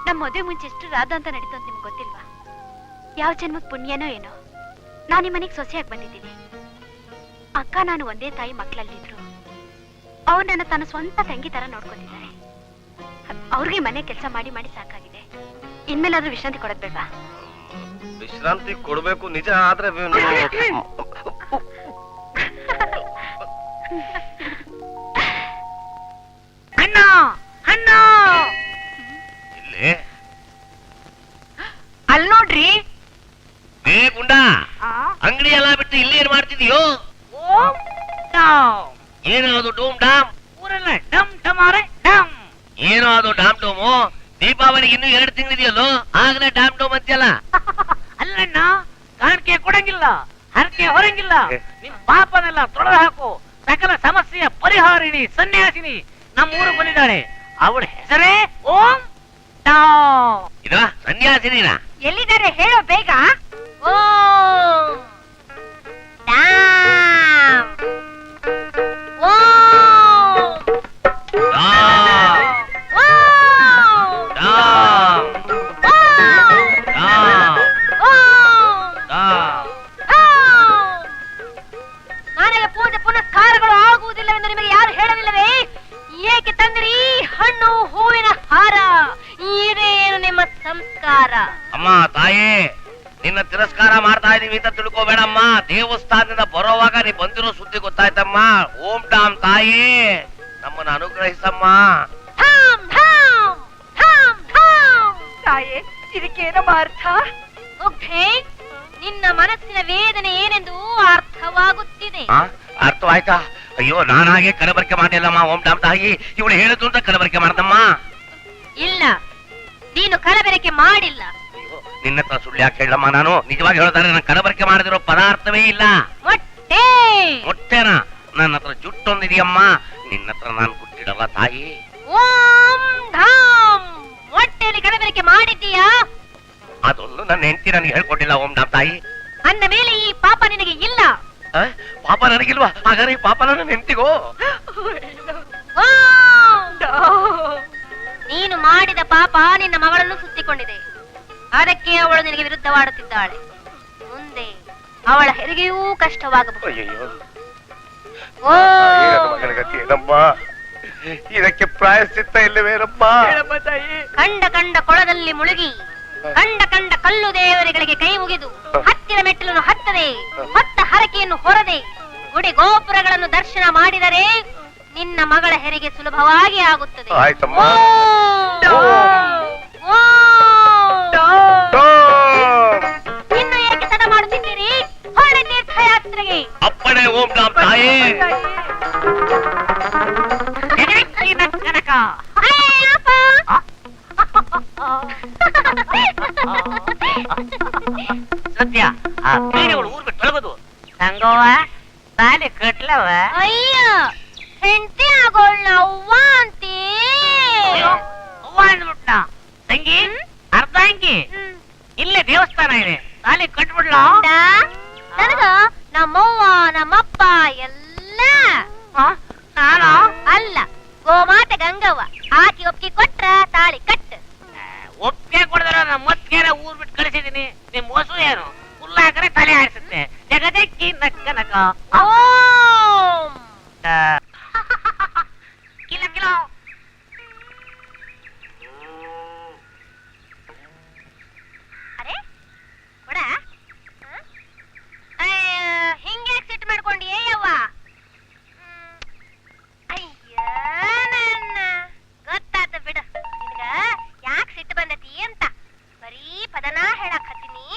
ನಮ್ ಮದುವೆ ಮುಂಚೆ ಎಷ್ಟು ರಾಧ ಅಂತ ನಡೀತು ಅಂತ ನಿಮ್ಗೆ ಗೊತ್ತಿಲ್ವಾ? ಯಾವ ಜನ್ಮಕ್ ಪುಣ್ಯನೋ ಏನೋ ನಾನು ಈ ಮನೆಗೆ ಸೊಸೆಯಾಗಿ ಬಂದಿದ್ದೀನಿ. ಅಕ್ಕ ನಾನು ಒಂದೇ ತಾಯಿ ಮಕ್ಕಳಲ್ಲಿದ್ರು ಅವ್ರು ನನ್ನ ತನ್ನ ಸ್ವಂತ ತಂಗಿ ತರ ನೋಡ್ಕೊತಿದ್ದಾರೆ. ಅವ್ರಿಗೆ ಮನೆ ಕೆಲಸ ಮಾಡಿ ಮಾಡಿ ಸಾಕಾಗಿದೆ. ಇನ್ಮೇಲಾದ್ರೂ ವಿಶ್ರಾಂತಿ ಕೊಡೋದ್ ಬೇಡ? ವಿಶ್ರಾಂತಿ ಕೊಡ್ಬೇಕು ನಿಜ, ಆದ್ರೆ ಅಣ್ಣ ಅಣ್ಣ, ಇಲ್ಲಿ ಅಲ್ ನೋಡ್ರಿ. ಗುಂಡ, ಅಂಗಡಿ ಎಲ್ಲ ಬಿಟ್ಟು ಇಲ್ಲಿ ಏನ್ ಮಾಡ್ತಿದ್ಯೋ? ಓಂ ಡಾಮ್. ಏನೋ ಅದು ಡೂಮ್ ಡಾಮ್? ಊರೆಲ್ಲ ಡಮ್ ಡಮಾರೆ ಡಮ್. ಏನೋ ಅದು ಡಾಮ್ ಡೂಮು? ದೀಪಾವಳಿಗೆ ಇನ್ನೂ 2 ತಿಂಗಳಿದೆಯಲ್ಲೋ, ಆಗಲೇ ಡಾಮ್ ಡೂಮ್ ಅಂತೀಯಲ್ಲ? ಅಲ್ಲಣ್ಣ, ಕಾಣಿಕೆ ಕೊಡಂಗಿಲ್ಲ, ಹರಕೆ ಹೊರಂಗಿಲ್ಲ. ನಿಮ್ ಪಾಪನೆಲ್ಲ ತೊಳೆದು ಹಾಕು. ಸಕಲ ಸಮಸ್ಯೆಯ ಪರಿಹಾರಿಣಿ ಸನ್ಯಾಸಿನಿ ನಮ್ಮೂರು ಬಂದಿದ್ದಾಳೆ. ಅವಳ ಹೆಸರೇ ಓಂ ಇದ ಸನ್ಯಾಸಿನ ಎಲ್ಲಿದ್ದಾರೆ ಹೇಳೋ ಬೇಗ. ಓಂ ದಾಂ ಓಂ ದಾಂ ಓಂ ದಾಂ ಓಂ ದಾಂ ಓಂ ದಾಂ. ನನಗೆ ಪೂಜೆ ಪುನಸ್ಕಾರಗಳು ಆಗುವುದಿಲ್ಲವೆಂದು ನಿಮಗೆ ಯಾರು ಹೇಳಲಿಲ್ಲವೇ? ಏಕೆ ತಂದಿರಿ ಹಣ್ಣು ಹೂವಿನ ಹಾರ? ಇದೇನು ನಿಮ್ಮ ಸಂಸ್ಕಾರ? ಅಮ್ಮ ತಾಯಿ, ನಿನ್ನ ತಿರಸ್ಕಾರ ಮಾಡ್ತಾ ಇದೀವಿ ಅಂತ ತಿಳ್ಕೊಬೇಡಮ್ಮ. ದೇವಸ್ಥಾನದಿಂದ ಬರೋವಾಗ ನೀ ಬಂದಿರೋ ಸುದ್ದಿ ಗೊತ್ತಾಯ್ತಮ್ಮ. ಓಂ ಟಾಮ್ ತಾಯಿ, ನಮ್ಮನ್ನ ಅನುಗ್ರಹಿಸಮ್ಮ. ಧಾಮ್ ಧಾಮ್ ಧಾಮ್ ಧಾಮ್. ತಾಯೇ, ಇದಕ್ಕೇನಮ್ಮ ಅರ್ಥ? ಮುಗ್ಧೆ, ನಿನ್ನ ಮನಸ್ಸಿನ ವೇದನೆ ಏನೆಂದು ಅರ್ಥವಾಗುತ್ತಿದೆ. ಅರ್ಥವಾಯ್ತಾ? ಅಯ್ಯೋ, ನಾನಾಗೆ ಕಲಬರಿಕೆ ಮಾಡಿಲ್ಲಮ್ಮ. ಓಂ ಟಾಮ್ ತಾಯಿ, ಇವಳು ಹೇಳಿದ್ರು ಅಂತ ಕಲಬರಿಕೆ ಮಾಡ್ದಮ್ಮ. ಇಲ್ಲ, ನೀನು ಕಲಬೆರಕೆ ಮಾಡಿಲ್ಲ. ಅಯ್ಯೋ, ನಿನ್ನ ಹತ್ರ ಸುಳ್ಳು ಯಾಕೆ ಹೇಳಮ್ಮ? ನಾನು ನಿಜವಾಗಿ ಹೇಳ್ತಾರೆ, ನಾನು ಕಲಬರಿಕೆ ಮಾಡದಿರೋ ಪದಾರ್ಥವೇ ಇಲ್ಲ. ಮೊಟ್ಟೆ ಮೊಟ್ಟೆನ ನನ್ನ ಹತ್ರ ಜುಟ್ಟೊಂದಿದೆಯಮ್ಮ. ನಿನ್ನ ಹತ್ರ ನಾನು ಗುಟ್ಟಿಡಲ್ಲ ತಾಯಿ. ಓಂ ಧಾಮ್. ಮೊಟ್ಟೆಯಲ್ಲಿ ಕಲಬೆರಕೆ ಮಾಡಿದ್ದೀಯಾ? ಅದೊಂದು ನನ್ನ ಹೆಂಡತಿ ನನಗೆ ಹೇಳ್ಕೊಟ್ಟಿಲ್ಲ. ಓಂ ಟಾಮ್ ತಾಯಿ, ಅಂದ ಮೇಲೆ ಈ ಪಾಪ ನಿನಗೆ ಇಲ್ಲ. ಪಾಪ ನನಗಿಲ್ವಾ? ಹಾಗಾದ್ರೆ ಈ ಪಾಪ ನನ್ನ ಹೆಂಡತಿಗೋ? ನೀನು ಮಾಡಿದ ಪಾಪ ನಿನ್ನ ಮಗಳನ್ನು ಸುತ್ತಿಕೊಂಡಿದೆ. ಅದಕ್ಕೆ ಅವಳು ನಿನಗೆ ವಿರುದ್ಧವಾಡುತ್ತಿದ್ದಾಳೆ. ಮುಂದೆ ಅವಳ ಹೆರಿಗೆಯೂ ಕಷ್ಟವಾಗಬಹುದು. ಅಯ್ಯಯ್ಯೋ, ಓ ಮಗನ ಗತಿ ಏನಮ್ಮ? ಇದಕ್ಕೆ ಪ್ರಾಯಶ್ಚಿತ್ತ ಇಲ್ಲವೇನಮ್ಮ? ಹೇಳಮ್ಮ ತಾಯಿ. ಕಂಡ ಕಂಡ ಕೊಳದಲ್ಲಿ ಮುಳುಗಿ ಕಂಡ ಕಂಡ ಕಲ್ಲು ದೇವರುಗಳಿಗೆ ಕೈ ಮುಗಿದು ಹತ್ತಿರ ಮೆಟ್ಟಿಲನ್ನು ಹತ್ತದೆ, ಹೊತ್ತ ಹರಕೆಯನ್ನು ಹೊರದೆ ಗುಡಿ ಗೋಪುರಗಳನ್ನು ದರ್ಶನ ಮಾಡಿದರೆ ನಿನ್ನ ಮಗಳ ಹೆರಿಗೆ ಸುಲಭವಾಗಿ ಆಗುತ್ತದೆ. ಆಯ್ತಮ್ಮ. ಇನ್ನು ಏಕೆ ತಡ ಮಾಡುತ್ತಿದ್ದೀರಿ? ಹೊರಡಿ ತೀರ್ಥಯಾತ್ರೆಗೆ. ಅಪ್ಪಣೆ ಓಂ ಟಾಮ್ ತಾಯಿ. ಸತ್ಯ ಬೇರೆಯವಳು ಊರ್ ಬಿಟ್ಟು ತೊಳಗೋದು ಸಂಗವ್ವ ತಾಲಿ ಕಟ್ಲವ. ಅಯ್ಯ, ಹೆಂಡತಿ ಆಗೋಳ್ನ ಅವ್ವ ಅಂತೀ. ಅವ್ವ ಅಂದ್ಬಿಟ್ಟ ತಂಗಿ ಅರ್ಧ ಅಂಗಿ. ಇಲ್ಲೇ ದೇವಸ್ಥಾನ ಇದೆ, ತಾಲಿ ಕಟ್ಬಿಡ್ಲ. ನನಗ ನಮ್ಮವ್ವ ನಮ್ಮಪ್ಪ ಎಲ್ಲ. ನಾನು ಅಲ್ಲ, ಗೋಮಾತೆ ಗಂಗವ್ವ. ಆಕಿ ಒಪ್ಪಿಗೆ ಕೊಟ್ರ ತಾಳಿ ಕಟ್. ಒಪ್ಪಿಗೆ ಕೊಡದ್ರ ನಮ್ಮ ಮತ್ಕೇರ ಊರ್ ಬಿಟ್ಟು ಕಳಿಸಿದೀನಿ. ನಿಮ್ ಮೋಸು ಏನು? ಹುಲ್ಲ ಹಾಕರೆ ತಲೆ ಆಡಿಸುತ್ತೆ. ಜಗದಕ್ಕಿ ನಕ್ಕ ನಕ ಓಂ ಕಿಲೋ ಕಿಲೋ. ಅರೆ ಕೊಡ. ಹಿಂಗೆ ಸಿಟ್ಟು ಮಾಡ್ಕೊಂಡಿ ಯವ್ವ? ಅಯ್ಯ ನನ್ನ ಗೊತ್ತಾತ ಬಿಡು. ನಿನಗ ಯಾಕೆ ಸಿಟ್ಟು ಬಂದತಿ ಅಂತ ಬರೀ ಪದನ ಹೇಳಕ್ ಹತ್ತೀನಿ,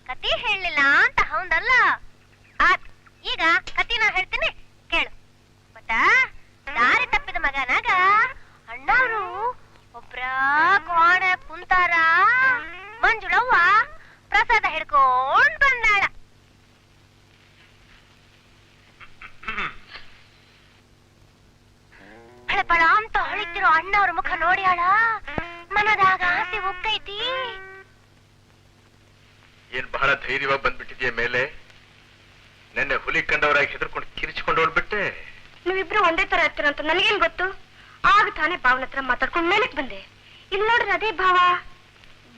ಕತಿ ಹೇಳಲಿಲ್ಲ ಅಂತ ಹೌದಲ್ಲ. ಆತ್, ಈಗ ಕತಿನ ಹೇಳ್ತೀನಿ ಕೇಳು. ಮತ್ತ ದಾರಿ ತಪ್ಪಿದ ಮಗನಾಗ ಅಣ್ಣವ್ರು ಒಬ್ರ ಕೋಣ ಕುಂತಾರ. ಮಂಜುಳವ್ವ ಪ್ರಸಾದ ಹಿಡ್ಕೊಂಡ್ ಬಂದಾಳ. ಫಳಫಳ ಅಂತ ಹೊಳಿತಿರೋ ಅಣ್ಣವ್ರ ಮುಖ ನೋಡ್ಯಾಳ. ಮನದಾಗ ಆಸೆ ಉಕ್ಕೈತಿ. ಏನ್ ಬಹಳ ಧೈರ್ಯವಾಗಿ ಬಂದ್ಬಿಟ್ಟಿದ್ಯ ಮೇಲೆ. ನೆನ್ನೆ ಹುಲಿ ಕಂಡವರಾಗಿ ಹೆದರ್ಕೊಂಡು ಕಿರಿಚಿಕೊಂಡು ಹೋಗ್ಬಿಟ್ಟೆ. ನೀವಿಬ್ರು ಒಂದೇ ತರ ಇರ್ತೀರ ಅಂತ ನನಗೇನ್ ಗೊತ್ತು? ಆಗ ತಾನೇ ಭಾವನ ಹತ್ರ ಮಾತಾಡ್ಕೊಂಡು ಮೇಲಕ್ ಬಂದೆ. ಇಲ್ಲಿ ನೋಡ್ರಿ ಅದೇ ಭಾವ.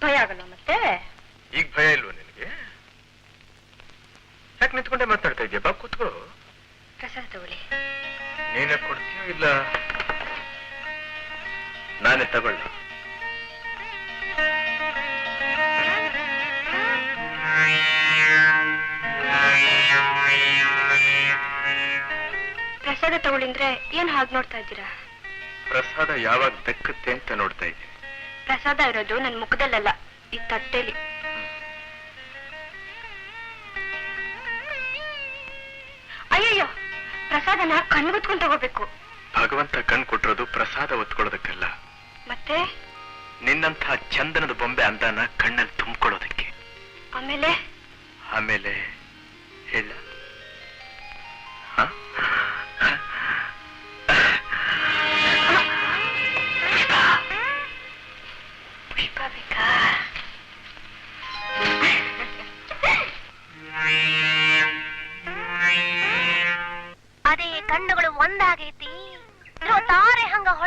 ಭಯ ಆಗಲ್ಲ ಮತ್ತೆ? ಈಗ ಭಯ ಇಲ್ವ ನಿನಗೆ? ಯಾಕೆ ನಿಂತ್ಕೊಂಡೆ ಮಾತಾಡ್ತಾ ಇದ್ಯಾ? ಬಾ ಕೂತ್ಕೋ. ಪ್ರಸಾದ ತಗೊಳ್ಳಿ. ನೀನೇ ಕೊಡ್ತೀಯೋ ಇಲ್ಲ ನಾನೇ ತಗೊಳ್ಳ? ಪ್ರಸಾದ ತಗೊಳ್ಳಿಂದ್ರೆ ಏನ್ ಹಾಗೆ ನೋಡ್ತಾ ಇದ್ದೀರಾ? ಪ್ರಸಾದ ಯಾವಾಗ ದಕ್ಕತ್ತೆ ಅಂತ ನೋಡ್ತಾ ಇದ್ದೀನಿ. ಪ್ರಸಾದ ಇರೋದು ನನ್ ಮುಖದಲ್ಲಲ್ಲ, ಈ ತಟ್ಟೆಲಿ. ಅಯ್ಯಯ್ಯೋ, ಪ್ರಸಾದನ ಕಣ್ಗುತ್ಕೊಂಡ್ ತಗೋಬೇಕು. ಭಗವಂತ ಕಣ್ ಕೊಟ್ಟಿರೋದು ಪ್ರಸಾದ ಒತ್ಕೊಳ್ಳೋದಕ್ಕಲ್ಲ, ಮತ್ತೆ ನಿನ್ನಂಥ ಚಂದನದ ಬೊಂಬೆ ಅಂದಾನ ಕಣ್ಣಲ್ಲಿ ತುಂಬಿಕೊಳ್ಳೋದಕ್ಕೆ. ಆಮೇಲೆ ಆಮೇಲೆ ಹೇಳ.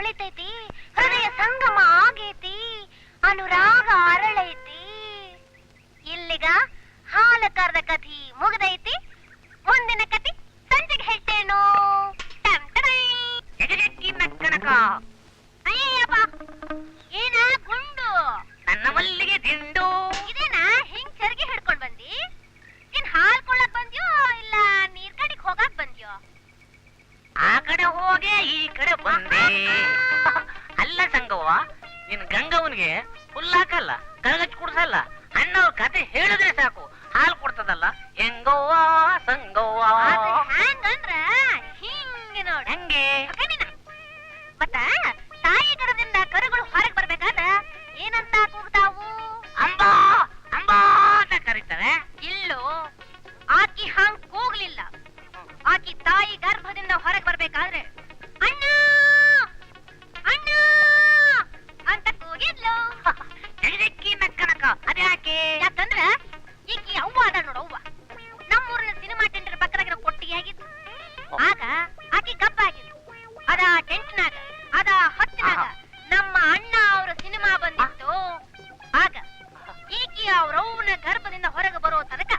ನಡಿತೈತಿ, ಹೃದಯ ಸಂಗಮ ಆಗೈತಿ, ಅನುರಾಗ ಅರಳೈತಿ. ಇಲ್ಲಿಗ ಹಾಲ ಕರ್ದ ಕಥಿ ಮುಗ್ದೈತಿ. ಮುಂದಿನ ಕಥಿ ಸಂಜೆಗೆ ಹೇಳ್ತೇನೋ. ಅಯ್ಯಪ್ಪ, ಏನ ಗುಂಡು? ನನ್ನ ಮಲ್ಲಿಗೆ ದಿಂಡು. ಇದೇನ ಹಿಂಗ್ ಸರಿಗೆ ಹಿಡ್ಕೊಂಡ್ ಬಂದಿ? ಏನ್ ಹಾಲ್ ಕೊಳ್ಳಕ್ ಬಂದ್ಯೋ ಇಲ್ಲ ನೀರ್ ಕಡೆಗ್ ಹೋಗಾಕ್ ಬಂದ್ಯೋ? ಆ ಕಡೆ ಹೋಗೆ ಈ ಕಡೆ ಬಂದೆ. ಅಲ್ಲ ಸಂಗವ್ವ, ನಿನ್ ಗಂಗವನ್ಗೆ ಫುಲ್ ಹಾಕಲ್ಲ, ಕರಗಚ್ಚಿ ಕುಡ್ಸಲ್ಲ. ಅಣ್ಣವ್ರ ಕತೆ ಹೇಳಿದ್ರೆ ಸಾಕು ಹಾಲು ಕೊಡ್ತದಲ್ಲ. ಹೆಂಗವ್ವ ಸಂಗವ್ವ? ಹಂಗಂದ್ರ ಹಿಂಗೆ ನೋಡ್. ಹೆಂಗೆ? ಮತ್ತ ತಾಯಿ ಗರ್ಭದಿಂದ ಕರುಗಳು ಹೊರಗ್ ಬರ್ಬೇಕಾದ್ರ ಏನಂತ ಕೂಗ್ತಾವು? ಅಂಬಾ ಅಂಬಾ ಅಂತ ಕರೀತಾರೆ. ಇಲ್ಲೋ, ಆಕಿ ಹಂಗ್ ಕೂಗ್ಲಿಲ್ಲ. ಆಕಿ ತಾಯಿ ಗರ್ಭದಿಂದ ಹೊರಗ್ ಬರ್ಬೇಕಾದ್ರೆ ಅಣ್ಣ ಅಣ್ಣ ಅಂತ ಕೂಗಿದ್ಲು. ಜಗದಕ್ಕಿ ನಕ್ಕನಕ. ಅದ್ಯಾಕೆ? ಯಾಕಂದ್ರ ಈಕಿ ಅವ್ವ ಅದ ನೋಡು, ಅವ್ವ. ನಮ್ಮೂರಿನ ಸಿನಿಮಾ ಟೆಂಡರ್ ಪಕ್ಕದಾಗಿನ ಕೊಟ್ಟಿಗೆ ಆಗಿತ್ತು. ಆಗ ಆಕಿ ಗಬ್ಬಾಗಿತ್ತು. ಅದ ಟೆಂಟ್ನಾಗ, ಅದ ಹೊತ್ತಿನಾಗ ನಮ್ಮ ಅಣ್ಣ ಅವ್ರ ಸಿನಿಮಾ ಬಂದಿತ್ತು. ಆಗ ಈಕಿ ಅವ್ರವ್ವನ ಗರ್ಭದಿಂದ ಹೊರಗೆ ಬರೋ ತನಕ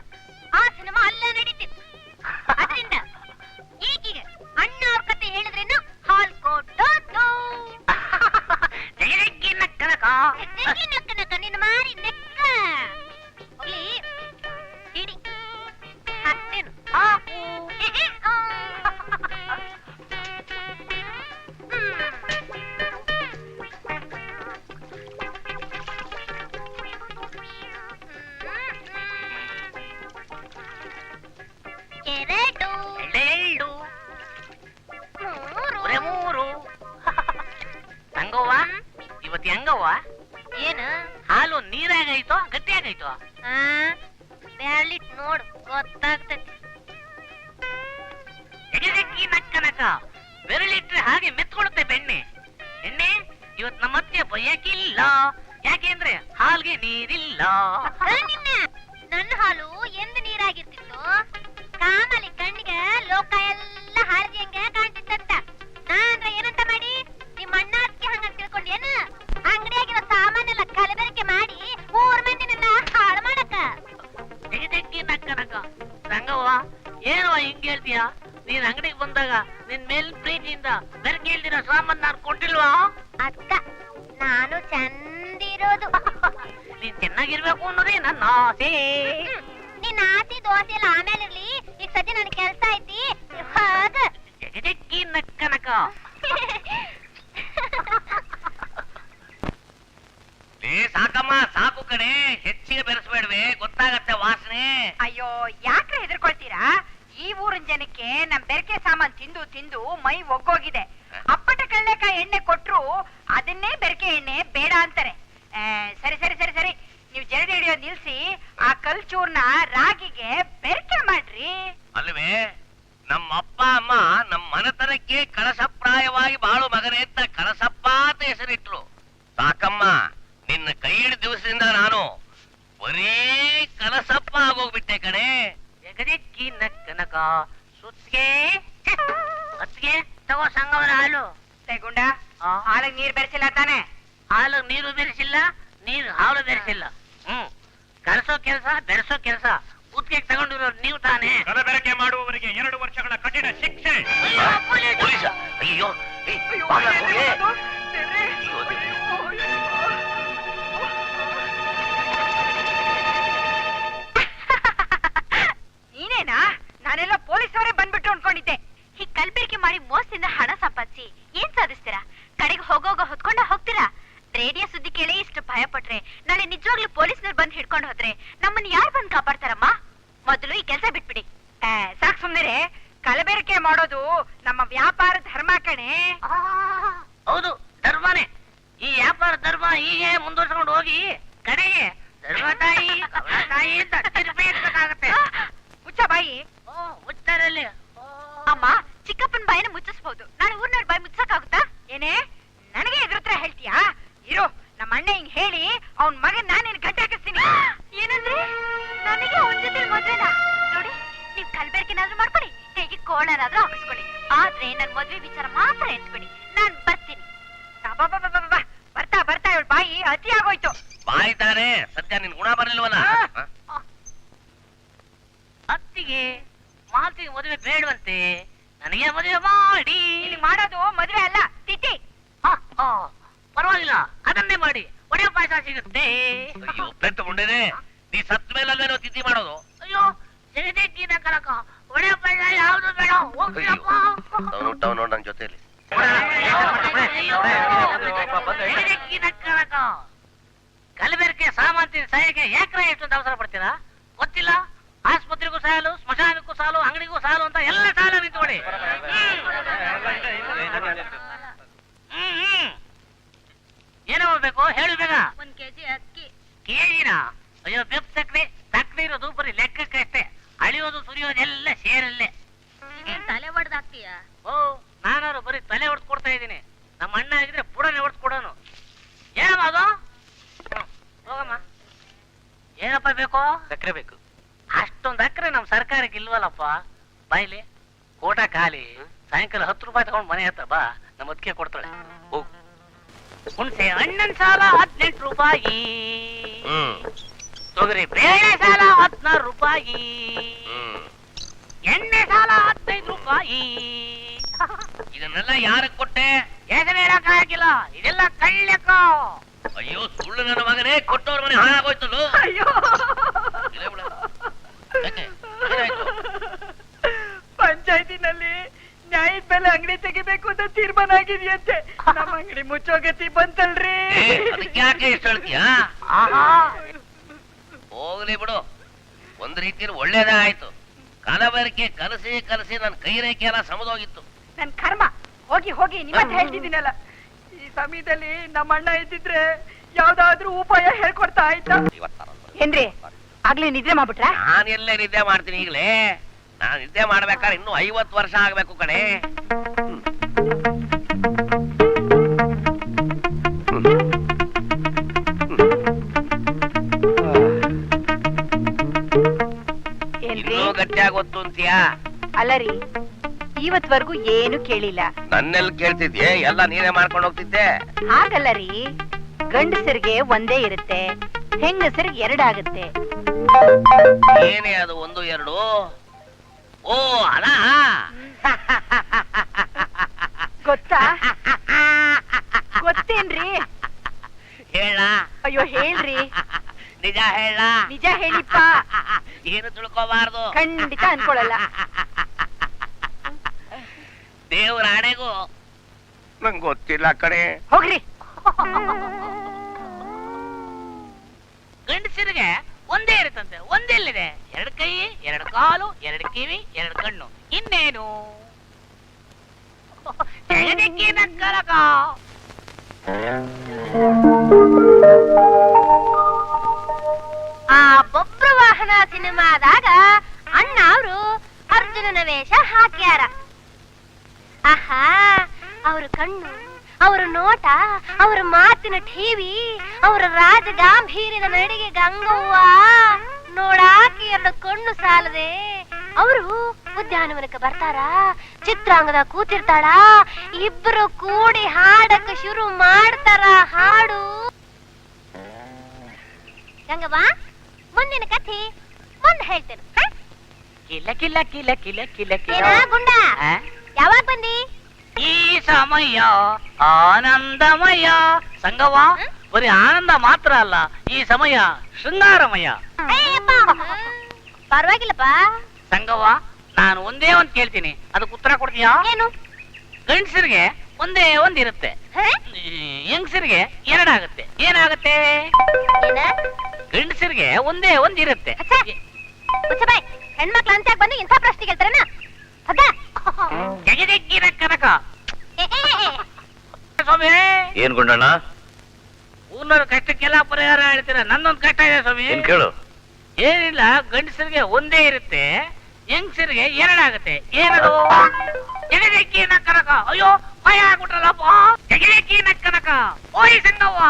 ಆ ಸಿನಿಮಾ ಅಲ್ಲೇ ನಡೀತಿತ್ತು. ಅದರಿಂದ ಈಕಿಗೆ ಅಣ್ಣ ಅವ್ರ ಕತೆ ಹೇಳಿದ್ರೇನು ಹಾಲ್ ಕೊಟ್ಟೋದು. ಜಗದಕ್ಕಿ ನಕ್ಕನಕ. ನಕ್ಕ ನಿನ್ನ ಮಾರಿ ನೆಕ್ಕ ಹೋಗ್ಲಿ ಹಿಡಿ ಹತ್ತೇನು. ಎಳ್ಳೆಳ್ಳು. ಮೂರು. ಸಂಗವ್ವ, ಇವತ್ತು ಹೆಂಗವ್ವ? ಏನು ಹಾಲು ನೀರಾಗೈತೋ ಗಟ್ಟಿಯಾಗೈತೋ? ಬ್ಯಾರ್ಲಿಟ್ ನೋಡು ಗೊತ್ತಾಗ್ತೈತಿ. ಜಗದಕ್ಕಿ ನಕ್ಕನಕ. ಬೆರಳಿಟ್ರೆ ಹಾಗೆ ಮೆತ್ಕೊಳುತ್ತೆ ಬೆಣ್ಣೆ. ಎಣ್ಣೆ ಇವತ್ ನಮ್ಮ ಅತ್ತೆ ಬಯ್ಯಕ್ಕಿಲ್ಲ. ಯಾಕೆಂದ್ರೆ ಹಾಲ್ಗೆ ನೀರಿಲ್ಲ. ನನ್ನ ಹಾಲು ಎಂದು ನೀರಾಗಿರ್ತಿತ್ತು. ಕಾಮಲಿ ಕಣ್ಣಿಗೆ ಲೋಕ ಎಲ್ಲ ಹಾರಿದಂಗ ಕಾಣ್ತಿತ್ತಂತ. ನಾನ್ ಏನಂತ ಮಾಡಿ ನಿಮ್ಮ ಅಣ್ಣಾರ್ಗೆ ಹಂಗ ತಿಳ್ಕೊಂಡೇನು? ಅಂಗಡಿಯಾಗಿರೋ ಸಾಮಾನೆಲ್ಲ ಕಲಬೆರಕೆ ಮಾಡಿ ಊರ್ ಮಂದಿ ನನ್ನ ಹಾಳು ಮಾಡಕ. ಜಗದಕ್ಕಿ ನಕ್ಕನಕ. ಸಂಗವ್ವ, ಏನವ ಹಿಂಗ್ ಹೇಳ್ತೀಯ? ನೀನ್ ಅಂಗಡಿಗೆ ಬಂದಾಗ ನಿನ್ ಮೇಲ್ ಪ್ರೀತಿಯಿಂದ ಬೆರಕೆ ಇಲ್ದಿರೋ ಸಾಮಾನ್ ನಾನು ಕೊಟ್ಟಿಲ್ವಾ? ಅಕ್ಕ, ನಾನು ಚಂದಿರೋದು. ನೀನ್ ಚೆನ್ನಾಗಿರ್ಬೇಕು ಅನ್ನೋದೇ ನನ್ನ ಆಸೆ. ನಿನ್ನ ಆಸೆ ದೋಸೆ ಎಲ್ಲ ಆಮೇಲೆ ಇರ್ಲಿ. ಈಗ ಸದ್ಯ ನನ್ ಕೆಲ್ಸ ಐತಿ, ಹೋಗ. ಜಗದಕ್ಕಿ ನಕ್ಕನಕ. ಸಾಕಮ್ಮ, ಸಾಕು ಕಡೆ, ಹೆಚ್ಚಿಗೆ ಬೆರೆಸ್ಬೇಡ್ವೆ, ಗೊತ್ತಾಗತ್ತೆ ವಾಸನೆ. ಅಯ್ಯೋ, ಯಾಕ್ರೆ ಹೆದರ್ಕೊಳ್ತೀರಾ? ಈ ಊರಿನ ಜನಕ್ಕೆ ನಮ್ ಬೆರಕೆ ಸಾಮಾನ್ ತಿಂದು ತಿಂದು ಮೈ ಒಗ್ಗೋಗಿದೆ. ಅಪ್ಪಟ ಕಳ್ಳೆಕಾಯಿ ಎಣ್ಣೆ ಕೊಟ್ರು ಅದನ್ನೇ ಬೆರಕೆ ಎಣ್ಣೆ ಬೇಡ ಅಂತಾರೆ. ಸರಿ ಸರಿ ಸರಿ ಸರಿ, ನೀವ್ ಜರಡಿ ಹಿಡಿಯೋದ್ ನಿಲ್ಸಿ ಆ ಕಲ್ ಚೂರ್ನ ರಾಗಿಗೆ ಬೆರಕೆ ಮಾಡ್ರಿ. ಅಲ್ವೇ, ನಮ್ಮ ಅಪ್ಪ ಅಮ್ಮ ನಮ್ಮ ಮನೆತನಕ್ಕೆ ಕಳಸಪ್ರಾಯವಾಗಿ ಬಾಳು ಮಗನೇ ಅಂತ ಕಳಸಪ್ಪ ಅಂತ ಹೆಸರಿಟ್ರು. ಸಾಕಮ್ಮ, ನಿನ್ನ ಕೈ ಹಿಡಿದ ದಿವಸದಿಂದ ನಾನು ಬರೀ ಕಲಸಪ್ಪ ಆಗೋಗ್ಬಿಟ್ಟೆ ಕಣೆ. ಜಗದಕ್ಕಿ ನಕ್ಕನಕ. ಸುತ್ತಿಗೆ ಅತ್ತಿಗೆ ತಗೋ ಸಂಗವನ ಹಾಲು. ಗುಂಡ, ಹಾಲಿಗೆ ನೀರ್ ಬೆರೆಸಿಲ್ಲ ತಾನೆ? ಹಾಲು ನೀರು ಬೆರೆಸಿಲ್ಲ, ನೀರು ಹಾಲು ಬೆರೆಸಿಲ್ಲ. ಕಲಸೋ ಕೆಲಸ ಬೆರೆಸೋ ಕೆಲಸ ಉತ್ತಿಗೆ ತಗೊಂಡಿರೋರು ನೀವು ತಾನೆ. ಕಲಬೆರಕೆ ಮಾಡುವವರಿಗೆ 2 ವರ್ಷಗಳ ಕಠಿಣ ಶಿಕ್ಷೆ. ಪೊಲೀಸ, ಅಯ್ಯೋ, ನೀನೇನಾ? ನಾನೆಲ್ಲ ಪೊಲೀಸವರೇ ಬಂದ್ಬಿಟ್ರು ಅನ್ಕೊಂಡಿದ್ದೆ. ಹೀಗ್ ಕಲ್ಬೆರಕೆ ಮಾಡಿ ಮೋಸದಿಂದ ಹಣ ಸಂಪಾದಿಸಿ ಏನ್ ಸಾಧಿಸ್ತೀರಾ? ಕಡೆಗೆ ಹೋಗೋಗ ಹೊತ್ಕೊಂಡ ಹೋಗ್ತೀರಾ? ರೇಡಿಯೋ ಸುದ್ದಿ ಕೇಳಿ ಇಷ್ಟು ಭಯ ಪಟ್ರೆ ನಾಳೆ ನಿಜವಾಗ್ಲೂ ಪೊಲೀಸ್ನವ್ರು ಬಂದ್ ಹಿಡ್ಕೊಂಡು ಹೋದ್ರೆ ನಮ್ಮನ್ನ ಯಾರು ಬಂದ್ ಕಾಪಾಡ್ತಾರಮ್ಮ? ಮೊದಲು ಈ ಕೆಲ್ಸ ಬಿಟ್ಬಿಡಿ. ಸಾಕ್ ಸುಮ್ನಿರೆ. ಕಲಬೆರಕೆ ಮಾಡೋದು ನಮ್ಮ ವ್ಯಾಪಾರ ಧರ್ಮ ಕಣೆ. ಹೌದು, ಧರ್ಮನೇ. ಈ ವ್ಯಾಪಾರ ಧರ್ಮ ಹೀಗೆ ಮುಂದುವರ್ಸ್ಕೊಂಡು ಹೋಗಿ ಕಡೆಗೆ ಧರ್ಮ ತಾಯಿ ಕಮಲ ತಾಯಿ ಅಂತ ತಿರುಪಿ ಎತ್ತಬೇಕಾಗತ್ತೆ. ಮುಚ್ಚ ಬಾಯಿ. ಉತ್ತರಲ್ಲಿ ಅಮ್ಮ, ಚಿಕ್ಕಪ್ಪನ ಬಾಯಿನ ಮುಚ್ಚಿಸ್ಬಹುದು, ನಾಳೆ ಊರ್ನವ್ರ ಬಾಯಿ ಮುಚ್ಚಕ್ಕಾಗುತ್ತಾ? ಏನೇ ನನಗೆ ಎದುರತ್ರ ಹೇಳ್ತೀಯಾ? ಇರೋ, ನಮ್ಮ ಅಣ್ಣ ಹಿಂಗ್ ಹೇಳಿ ಅವನ್ ಮಗನ್ ನಾನೇನ್ ಗಂಟೆ ಹಾಕಿಸ್ತೀನಿ. ಏನಂದ್ರೆ ನನಗೆ ಅವನ ಜೊತೆ ಮದ್ವೆನಾ? ನೋಡಿ, ನೀವ್ ಕಲ್ಬೆರಕೆನಾದ್ರೂ ಮಾಡ್ಕೊಳ್ಳಿ, ಹೇಗೆ ಕೋಳನಾದ್ರೂ ಹಾಕಿಸ್ಕೊಳ್ಳಿ, ಆದ್ರೆ ನನ್ ಮದ್ವೆ ವಿಚಾರ ಮಾತ್ರ ಎತ್ಬಿಡಿ. ನಾನ್ ಬರ್ತೀನಿ. ಅಬ್ಬಬ್ಬಬ್ಬಬ್ಬ. ಬರ್ತಾ ಬರ್ತಾ ಇವಳು ಬಾಯಿ ಅತಿ ಆಗೋಯ್ತು. ಬಾಯ್ತಾರೆ ಸದ್ಯ ನಿನ್ ಗುಣ ಬರಲಿಲ್ವಲ್ಲ? ಅತ್ತಿಗೆ ಮಾತಿಗೆ ಮದುವೆ ಬೇಡವಂತೆ, ನನಗೆ ಮದುವೆ ಮಾಡಿ. ಇಲ್ಲಿ ಮಾಡೋದು ಮದುವೆ ಅಲ್ಲ, ತಿಥಿ. ಪರವಾಗಿಲ್ಲ, ಅದನ್ನೇ ಮಾಡಿ, ಒಡೆ ಪಾಯಸ ಸಿಗುತ್ತೆ. ಅಯ್ಯೋ ಪೆಟ್ಟು ಮುಂಡೆನೆ, ನೀ ಸತ್ ಮೇಲಲ್ವೇನೋ ತಿಥಿ ಮಾಡೋದು? ಅಯ್ಯೋ ಜಗದೇಕಿನ ಕನಕ, ಒಡೆ ಪಾಯಸ ಯಾವ್ದು ಬೇಡ, ಹೋಗ್ತೀಯಪ್ಪ. ಅವ್ನು ನೋಡ್ ನನ್ ಜೊತೆಲಿ. ಜಗದೇಕಿನ ಕನಕ, ಕಲಬೆರಕೆ ಸಾಮಾನ್ಯ ಸಹಾಯಕ್ಕೆ ಯಾಕ್ರ ಎಷ್ಟೊಂದು ಅವಸರ ಪಡ್ತೀರಾ? ಗೊತ್ತಿಲ್ಲ, ಆಸ್ಪತ್ರೆಗೂ ಸಾಲು, ಸ್ಮಶಾನಕ್ಕೂ ಸಾಲು, ಅಂಗಡಿಗೂ ಸಾಲು ಅಂತ ಎಲ್ಲ ಸಾಲ ನಿಂತ್ಕೊಳ್ಳಿ. ಏನೋ ಬೇಕು ಹೇಳು ಬೇಗ. 1 kg ಅಕ್ಕಿ. ಕೇಳಿನ? ಅಯ್ಯೋ ಬೆಪ್ ಸಕ್ರೆ ಸಕ್ರೆ ಇರೋದು ಬರೀ ಲೆಕ್ಕಕ್ಕಷ್ಟೇ, ಅಳಿಯೋದು ಸುರಿಯೋದೆಲ್ಲ ಸೇರಲ್ಲೇ. ತಲೆ ಹೊಡೆದಾಕ್ತೀಯ? ಓ, ನಾನಾರು ಬರೀ ತಲೆ ಹೊಡೆದು ಕೊಡ್ತಾ ಇದ್ದೀನಿ, ನಮ್ಮ ಅಣ್ಣ ಆಗಿದ್ರೆ ಪುಡನೆ ಹೊಡೆದು ಕೊಡೋನು. ಏನಮ್ಮ ಅದು? ಹೋಗಮ್ಮ. ಏನಪ್ಪ ಬೇಕು? ಸಕ್ಕರೆ ಬೇಕು. ಅಷ್ಟೊಂದು ಅಕ್ರೆ ನಮ್ ಸರ್ಕಾರಕ್ಕೆ ಇಲ್ವಲ್ಲಪ್ಪ. ಬಾಯ್ಲಿ ಕೋಟ ಖಾಲಿ, ಸಾಯಂಕಾಲ 10 ರೂಪಾಯಿ ತಗೊಂಡು ಮನೆ ಹತ್ರ ಬಾ, ನಮ್ಮ ಅದಕ್ಕೆ ಕೊಡ್ತಾಳೆ. ಹೋಗ್. ಹುಣಸೆ ಹಣ್ಣಿನ ಸಾಲ 18 ರೂಪಾಯಿ, ತೊಗರಿ ಬೇಳೆ ಸಾಲ 16 ರೂಪಾಯಿ, ಎಣ್ಣೆ ಸಾಲ 15 ರೂಪಾಯಿ. ಇದನ್ನೆಲ್ಲ ಯಾರಕ್ ಕೊಟ್ಟೆ? ಹೆಸರು ಹೇಳಕ್ಕಾಗಿಲ್ಲ, ಇದೆಲ್ಲ ಕಳ್ಳೆಕ್ಕ. ಅಯ್ಯೋ ಸುಳ್ಳು ನನ್ನ ಮಗನೇ, ಕೊಟ್ಟವ್ರ ಮನೆ ಹಾಳಾಗೋಯ್ತಲ್ಲೋ. ಅಯ್ಯೋ, ಇಲ್ಲೇ ಬಿಡು. ಯಾಕೆ? ಏನಾಯ್ತು? ಪಂಚಾಯತಿನಲ್ಲಿ ನ್ಯಾಯದ ಬೆಲೆ ಅಂಗಡಿ ತೆಗಿಬೇಕು ಅಂತ ತೀರ್ಮಾನ ಆಗಿದೆಯಂತೆ. ನಮ್ಮ ಅಂಗಡಿ ಮುಚ್ಚೋಗತಿ ಬಂತಲ್ರಿ. ಏ, ಅದಕ್ಕೆ ಯಾಕೆ ಇಷ್ಟ ಹೇಳ್ತೀಯಾ? ಹೋಗ್ಲಿ ಬಿಡು, ಒಂದ್ ರೀತಿಯಲ್ಲಿ ಒಳ್ಳೇದೇ ಆಯ್ತು. ಕಲಬೆರಕೆ ಕಲಸಿ ಕಲಸಿ ನನ್ನ ಕೈ ರೇಖೆ ಎಲ್ಲ ಸಮದೋಗಿತ್ತು. ನನ್ ಕರ್ಮ. ಹೋಗಿ ಹೋಗಿ ನಿಮ್ಮತ್ರ ಹೇಳ್ತಿದ್ದೀನಲ್ಲ, ಈ ಸಮಯದಲ್ಲಿ ನಮ್ಮ ಅಣ್ಣ ಇದ್ದಿದ್ರೆ ಯಾವ್ದಾದ್ರೂ ಉಪಾಯ ಹೇಳ್ಕೊಡ್ತಾ ಆಯ್ತಾ? ಏನ್ರಿ ಆಗ್ಲೇ ನಿದ್ರೆ ಮಾಡ್ಬಿಟ್ರ? ನಾನು ಎಲ್ಲೇ ನಿದ್ದೆ ಮಾಡ್ತೀನಿ ಈಗಲೇ. ನಾನು ನಿದ್ದೆ ಮಾಡ್ಬೇಕಾದ್ರೆ ಇನ್ನೂ 50 ವರ್ಷ ಆಗ್ಬೇಕು ಕಣೆ. ಏನ್ರಿ ಇನ್ನೂ ಗಟ್ಟಿಯಾಗಿ ಗೊತ್ತು ಅಂತೀಯಾ? ಅಲ್ಲರಿ, ಇವತ್ವರೆಗೂ ಏನು ಕೇಳಿಲ್ಲ. ನನ್ನೆಲ್ಲಿ ಕೇಳ್ತಿದ್ಯೆ? ಎಲ್ಲ ನೀನೇ ಮಾಡ್ಕೊಂಡು ಹೋಗ್ತಿದ್ದೆ. ಹಾಗಲ್ಲರಿ, ಗಂಡಸರಿಗೆ ಒಂದೇ ಇರುತ್ತೆ, ಹೆಂಗಸರಿಗೆ 2 ಆಗುತ್ತೆ. ಏನೇ ಅದು 1 2? ಓ ಅದ ಗೊತ್ತಾ? ಗೊತ್ತೇನ್ರಿ? ಹೇಳ. ಅಯ್ಯೋ ಹೇಳ್ರಿ, ನಿಜ ಹೇಳ. ನಿಜ ಹೇಳಿಪ್ಪ. ಏನು ತಿಳ್ಕೋಬಾರ್ದು. ಖಂಡಿತ ಅನ್ಕೊಳಲ್ಲ. ದೇವ್ರ ಆಣೆಗೂ ನಂಗೆ ಗೊತ್ತಿಲ್ಲ ಕಣೆ. ಹೋಗ್ರಿ. ಗಂಡಸರಿಗೆ ಒಂದೇ ಇರುತ್ತಂತೆ, ಒಂದೆಲ್ಲಿದೆ? 2 ಕೈ, 2 ಕಾಲು, 2 ಕಿವಿ, 2 ಕಣ್ಣು, ಇನ್ನೇನು? ಜಗದಕ್ಕಿನ ಕನಕ. ಆ ಬೊಬ್ರು ವಾಹನ ಸಿನಿಮಾದಾಗ ಅಣ್ಣ ಅವರು ಅರ್ಜುನನ ವೇಷ ಹಾಕ್ಯಾರ. ಆಹಾ, ಅವ್ರ ಕಣ್ಣು, ಅವರ ನೋಟ, ಅವರ ಮಾತಿನ ಠೀವಿ, ಅವರ ರಾಜ ಗಾಂಭೀರ್ಯದ ನಡಿಗೆ ಗಂಗವ್ವ ನೋಡಾಕಿ 2 ಕಣ್ಣು ಸಾಲದೆ. ಅವರು ಉದ್ಯಾನವನಕ್ಕೆ ಬರ್ತಾರ, ಚಿತ್ರಾಂಗದ ಕೂತಿರ್ತಾಳ, ಇಬ್ರು ಕೂಡಿ ಹಾಡಕ್ಕೆ ಶುರು ಮಾಡ್ತಾರ. ಹಾಡು ಗಂಗವ್ವ, ಮುಂದಿನ ಕಥೆ ಮುಂದೆ ಹೇಳ್ತೇನೆ. ಕಿಲ ಕಿಲ ಕಿಲ ಕಿಲ ಕಿಲ ಕಿಲ. ಏನ ಗುಂಡ, ಯಾವಾಗ ಬಂದಿ? ಈ ಸಮಯ ಆನಂದಮಯ. ಸಂಗವ್ವ, ಬರೀ ಆನಂದ ಮಾತ್ರ ಅಲ್ಲ, ಈ ಸಮಯ ಶೃಂಗಾರಮಯ. ಪರವಾಗಿಲ್ಲಪ್ಪ. ಸಂಗವ್ವ, ನಾನು ಒಂದೇ ಒಂದ್ ಕೇಳ್ತೀನಿ, ಅದಕ್ಕೆ ಉತ್ತರ ಕೊಡ್ತೀಯಾ? ಏನು? ಗಂಡಸರಿಗೆ ಒಂದೇ ಒಂದಿರುತ್ತೆ, ಹೆಂಗಸರಿಗೆ 2 ಆಗುತ್ತೆ. ಏನಾಗುತ್ತೆ? ಗಂಡಸರಿಗೆ ಒಂದೇ ಒಂದಿರುತ್ತೆ. ಹೆಣ್ಮಕ್ಳು ಅಂತ ಬಂದು ಇಂಥ ಪ್ರಶ್ನೆ ಕೇಳ್ತಾರನ? ಜಗದಕ್ಕಿನ ಕನಕ. ಸ್ವಾಮಿ, ಏನ್ ಗುಂಡಣ್ಣ? ಊರ್ನವ್ರ ಕಷ್ಟಕ್ಕೆಲ್ಲ ಪರಿಹಾರ ಹೇಳ್ತೀರ, ನನ್ನೊಂದು ಕಷ್ಟ ಇದೆ ಸ್ವಾಮಿ. ಏನ್ ಕೇಳು? ಏನಿಲ್ಲ, ಗಂಡಸರಿಗೆ ಒಂದೇ ಇರುತ್ತೆ, ಹೆಂಗಸರಿಗೆ 2 ಆಗುತ್ತೆ. ಏನದು? ಜಗದಕ್ಕಿನ ಕನಕ. ಅಯ್ಯೋ, ಭಯ ಆಗ್ಬಿಟ್ರಲ್ಲಪ್ಪ. ಜಗದಕ್ಕಿನ ಕನಕ. ಓಯ್ ಸಂಗವ್ವ,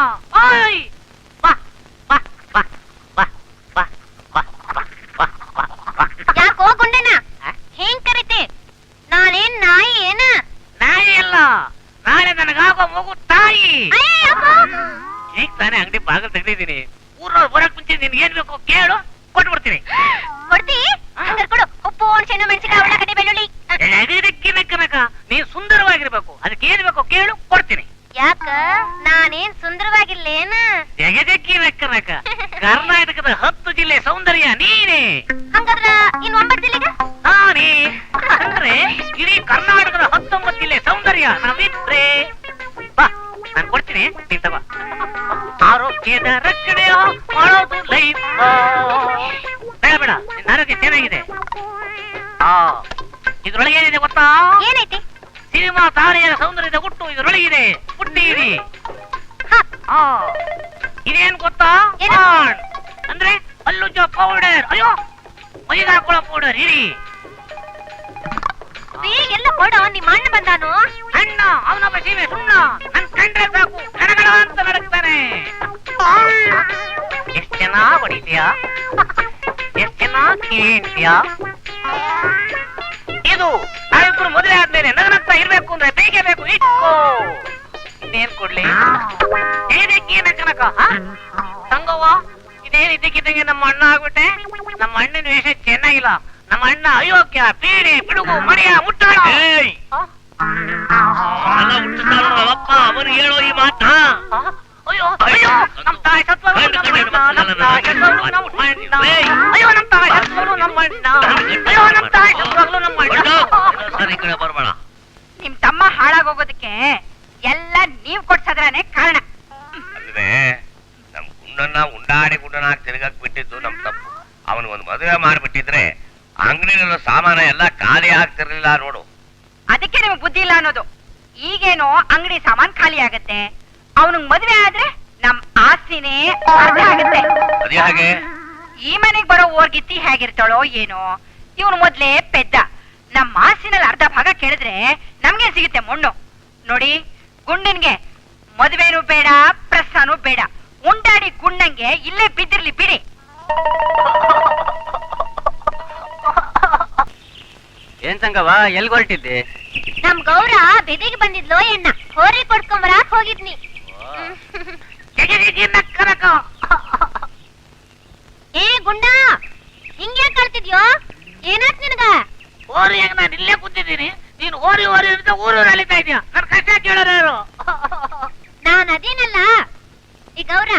ಓಯ್ ಬಾ ಬಾ ಬಾ ಬಾ ಬಾ ಬಾ ಬಾ ಬಾ ಬಾ. ಯಾಕೋ ಗುಂಡನ ಹೆಂಗ್ ಕರಿತೆ? ನಾನೇನ್ ನಾಯಿ ಏನ? ನಾಯಿ ಅಲ್ಲ, ನಾಳೆ ನನಗಾಗೋ ಮಗು ತಾಯಿ. ತೆಗ್ದಿದ್ದೀನಿ. ಊರವ್ರು ಬರಕ್ ಮುಂಚೆ ನಿನ್ಗೆ ಏನ್ ಬೇಕು ಕೇಳು, ಕೊಟ್ಬಿಡ್ತೀನಿ. ಕೊಡ್ತಿ? ಹಂಗಾರೆ ಕೊಡು. ಉಪ್ಪು, ಹುಣಸೆಹಣ್ಣು, ಮೆಣಸಿನಕಾಯಿ, ಉಳ್ಳಾಗಡ್ಡಿ, ಬೆಳ್ಳುಳ್ಳಿ. ಕನಕ ನೀನ್ ಸುಂದರವಾಗಿರ್ಬೇಕು, ಅದಕ್ಕೆ ಏನ್ ಬೇಕು ಕೇಳು, ಕೊಡ್ತೀನಿ. ಯಾಕ ನಾನೇನ್ ಸುಂದರವಾಗಿರ್ಲೇನ? ಕನಕ ಕರ್ನಾಟಕದ 10 ಜಿಲ್ಲೆ ಸೌಂದರ್ಯ ನೀನೇ. ಹಂಗಾದ್ರ ಇನ್ 9 ಜಿಲ್ಲೆಗ ನಾನೇ. ಅಂದ್ರೆ ಇಡೀ ಕರ್ನಾಟಕದ 19 ಜಿಲ್ಲೆ ಸೌಂದರ್ಯ ನಾವಿದ್ರೆ. ಬಾ ನಾನು ಕೊಡ್ತೀನಿ, ನೀನ್ ತಗೋ. ಆರೋಗ್ಯದ ರಕ್ಷಣೆ ಮಾಡೋದು ಲೈಫ್. ಬೇಡ ಬೇಡ, ನಿನ್ನ ಆರೋಗ್ಯ ಚೆನ್ನಾಗಿದೆ. ಇದ್ರೊಳಗೆ ಏನಿದೆ ಗೊತ್ತಾ? ಏನೈತಿ? ಸಿನಿಮಾ ತಾರೆಯರ ಸೌಂದರ್ಯದ ಗುಟ್ಟು ಇದ್ರೊಳಗಿದೆ. ಪುಟ್ಟಿರಿ. ಇದೇನ್ ಗೊತ್ತಾ? ಅಂದ್ರೆ ಹಲ್ಲುಜ್ಜ ಪೌಡರ್. ಅಯ್ಯೋ, ಮೈಗೆ ಹಾಕೊಳ್ಳೋ ಪೌಡರ್ ಇರಿ. ಎಲ್ಲ ಕೊಡು. ನಿಮ್ಮ ಅಣ್ಣ ಬಂದಾನು. ಅಣ್ಣ ಅವನೊಬ್ಬ ಸೀಮೆ ಸುಣ್ಣ. ನನ್ ಕಂಡ್ರೆ ಸಾಕು ಗಣಗಣ ಅಂತ ನಡಕ್ತಾನೆ. ಎಷ್ಟ್ ಚೆನ್ನಾಗ್ ಹೊಡಿತೀಯ, ಎಷ್ಟ್ ಚೆನ್ನಾಗ್ ಕೇಳ್ತೀಯ. ಇದು ನಾವಿಬ್ರು ಮದುವೆ ಆದ್ಮೇಲೆ ನಗನಗ್ತಾ ಇರ್ಬೇಕು ಅಂದ್ರೆ ಬೇಕೇ ಬೇಕು. ಇಟ್ಕೋ. ಇನ್ನೇನ್ ಕೊಡ್ಲಿ? ಏನ ಕನಕ ಸಂಗವ್ವ, ಇದೇನ್ ಇದ್ದಕ್ಕಿದ್ದಂಗೆ ನಮ್ಮ ಅಣ್ಣ ಆಗ್ಬಿಟ್ಟೆ. ನಮ್ಮ ಅಣ್ಣನ ವೇಷ ಚೆನ್ನಾಗಿಲ್ಲ. ನಮ್ಮ ಅಣ್ಣ ಅಯೋಗ್ಯ, ಪೀಡೆ, ಪಿಡುಗು, ಮನೆಯ ಮುಟ್ಟಾಳ. ಅವಪ್ಪ ಅವನು ಹೇಳೋ ಈ ಮಾತ. ಅಯ್ಯೋ ಅಯ್ಯೋ, ನಮ್ ತಾಯಿ ಸತ್ವರು ನಮ್ಮ ಅಣ್ಣ, ನಮ್ ತಾಯಿ ಸತ್ವರು ನಮ್ಮ ಅಣ್ಣ. ಅಯ್ಯೋ ನಮ್ ತಾಯಿ ಸತ್ವರು ನಮ್ಮ ಅಣ್ಣ. ಅಯ್ಯೋ ನಮ್ ತಾಯಿ ಸತ್ವಾಗ್ಲೂ ನಮ್ಮ ಅಣ್ಣ. ಸರಿ ಕಡೆ ಬರ್ಬೇಡ. ನಿಮ್ ತಮ್ಮ ಹಾಳಾಗೋಗೋದಕ್ಕೆ ಎಲ್ಲ ನೀವ್ ಕೊಡ್ಸದ್ರನೆ ಕಾರಣ. ಅಲ್ವೇ, ನಮ್ ಗುಂಡನ್ನ ಗುಂಡನ ತಿರುಗಕ್ ಬಿಟ್ಟಿದ್ದು ನಮ್ ತಪ್ಪು. ಅವನಿಗೊಂದು ಮದುವೆ ಮಾಡ್ಬಿಟ್ಟಿದ್ರೆ ಅಂಗಡಿನಲ್ಲ ಸಾಮಾನ ಎಲ್ಲ ಖಾಲಿ ಆಗ್ತಿರ್ಲಿಲ್ಲ ನೋಡು. ಅದಕ್ಕೆ ನಿಮ್ಗೆ ಬುದ್ಧಿ ಇಲ್ಲ ಅನ್ನೋದು. ಈಗೇನೋ ಅಂಗಡಿ ಸಾಮಾನ್ ಖಾಲಿ ಆಗತ್ತೆ, ಅವನಿಗೆ ಮದ್ವೆ ಆದ್ರೆ ನಮ್ ಆಸ್ತಿನೇ ಅರ್ಧ ಆಗತ್ತೆ. ಅದೇ ಹಾಗೆ ಈ ಮನೆಗ್ ಬರೋ ಓರ್ಗಿತ್ತಿ ಹೇಗಿರ್ತಾಳೋ ಏನೋ. ಇವನು ಮೊದ್ಲೇ ಪೆದ್ದ. ನಮ್ ಆಸ್ತಿನಲ್ಲಿ ಅರ್ಧ ಭಾಗ ಕೇಳಿದ್ರೆ ನಮ್ಗೆ ಸಿಗುತ್ತೆ ಮಣ್ಣು. ನೋಡಿ, ಗುಂಡನ್ಗೆ ಮದ್ವೆನೂ ಬೇಡ, ಪ್ರಸ್ಥಾನೂ ಬೇಡ. ಉಂಡಾಡಿ ಗುಂಡಂಗೆ ಇಲ್ಲೇ ಬಿದ್ದಿರ್ಲಿ ಬಿಡಿ. ಏನ್ ಸಂಗವ, ಎಲ್ ಹೊರಟಿದ್ದೆ? ನಮ್ ಗೌರ ಬೆದಿಗೆ ಬಂದಿದ್ಲೋ ಎಣ್ಣ ಹೋರಿ ಕೊಡ್ಕೊಂಬರಾಕ್ ಹೋಗಿದ್ನಿ. ಕನಕ ಏ ಗುಂಡ, ಹಿಂಗೆ ಕಳ್ತಿದ್ಯೋ? ಏನಾತ್ ನಿನಗ? ಓರಿಯಾಗ ನಾನು ಇಲ್ಲೇ ಕೂತಿದ್ದೀನಿ, ನೀನು ಓರಿ ಓರಿ ಅಂತ ಊರೂರು ಅಲಿತಾ ಇದೀಯ. ನನ್ ಕಷ್ಟ ಕೇಳೋರು ಯಾರು? ನಾನ್ ಅದೇನಲ್ಲ. ಈ ಗೌರ,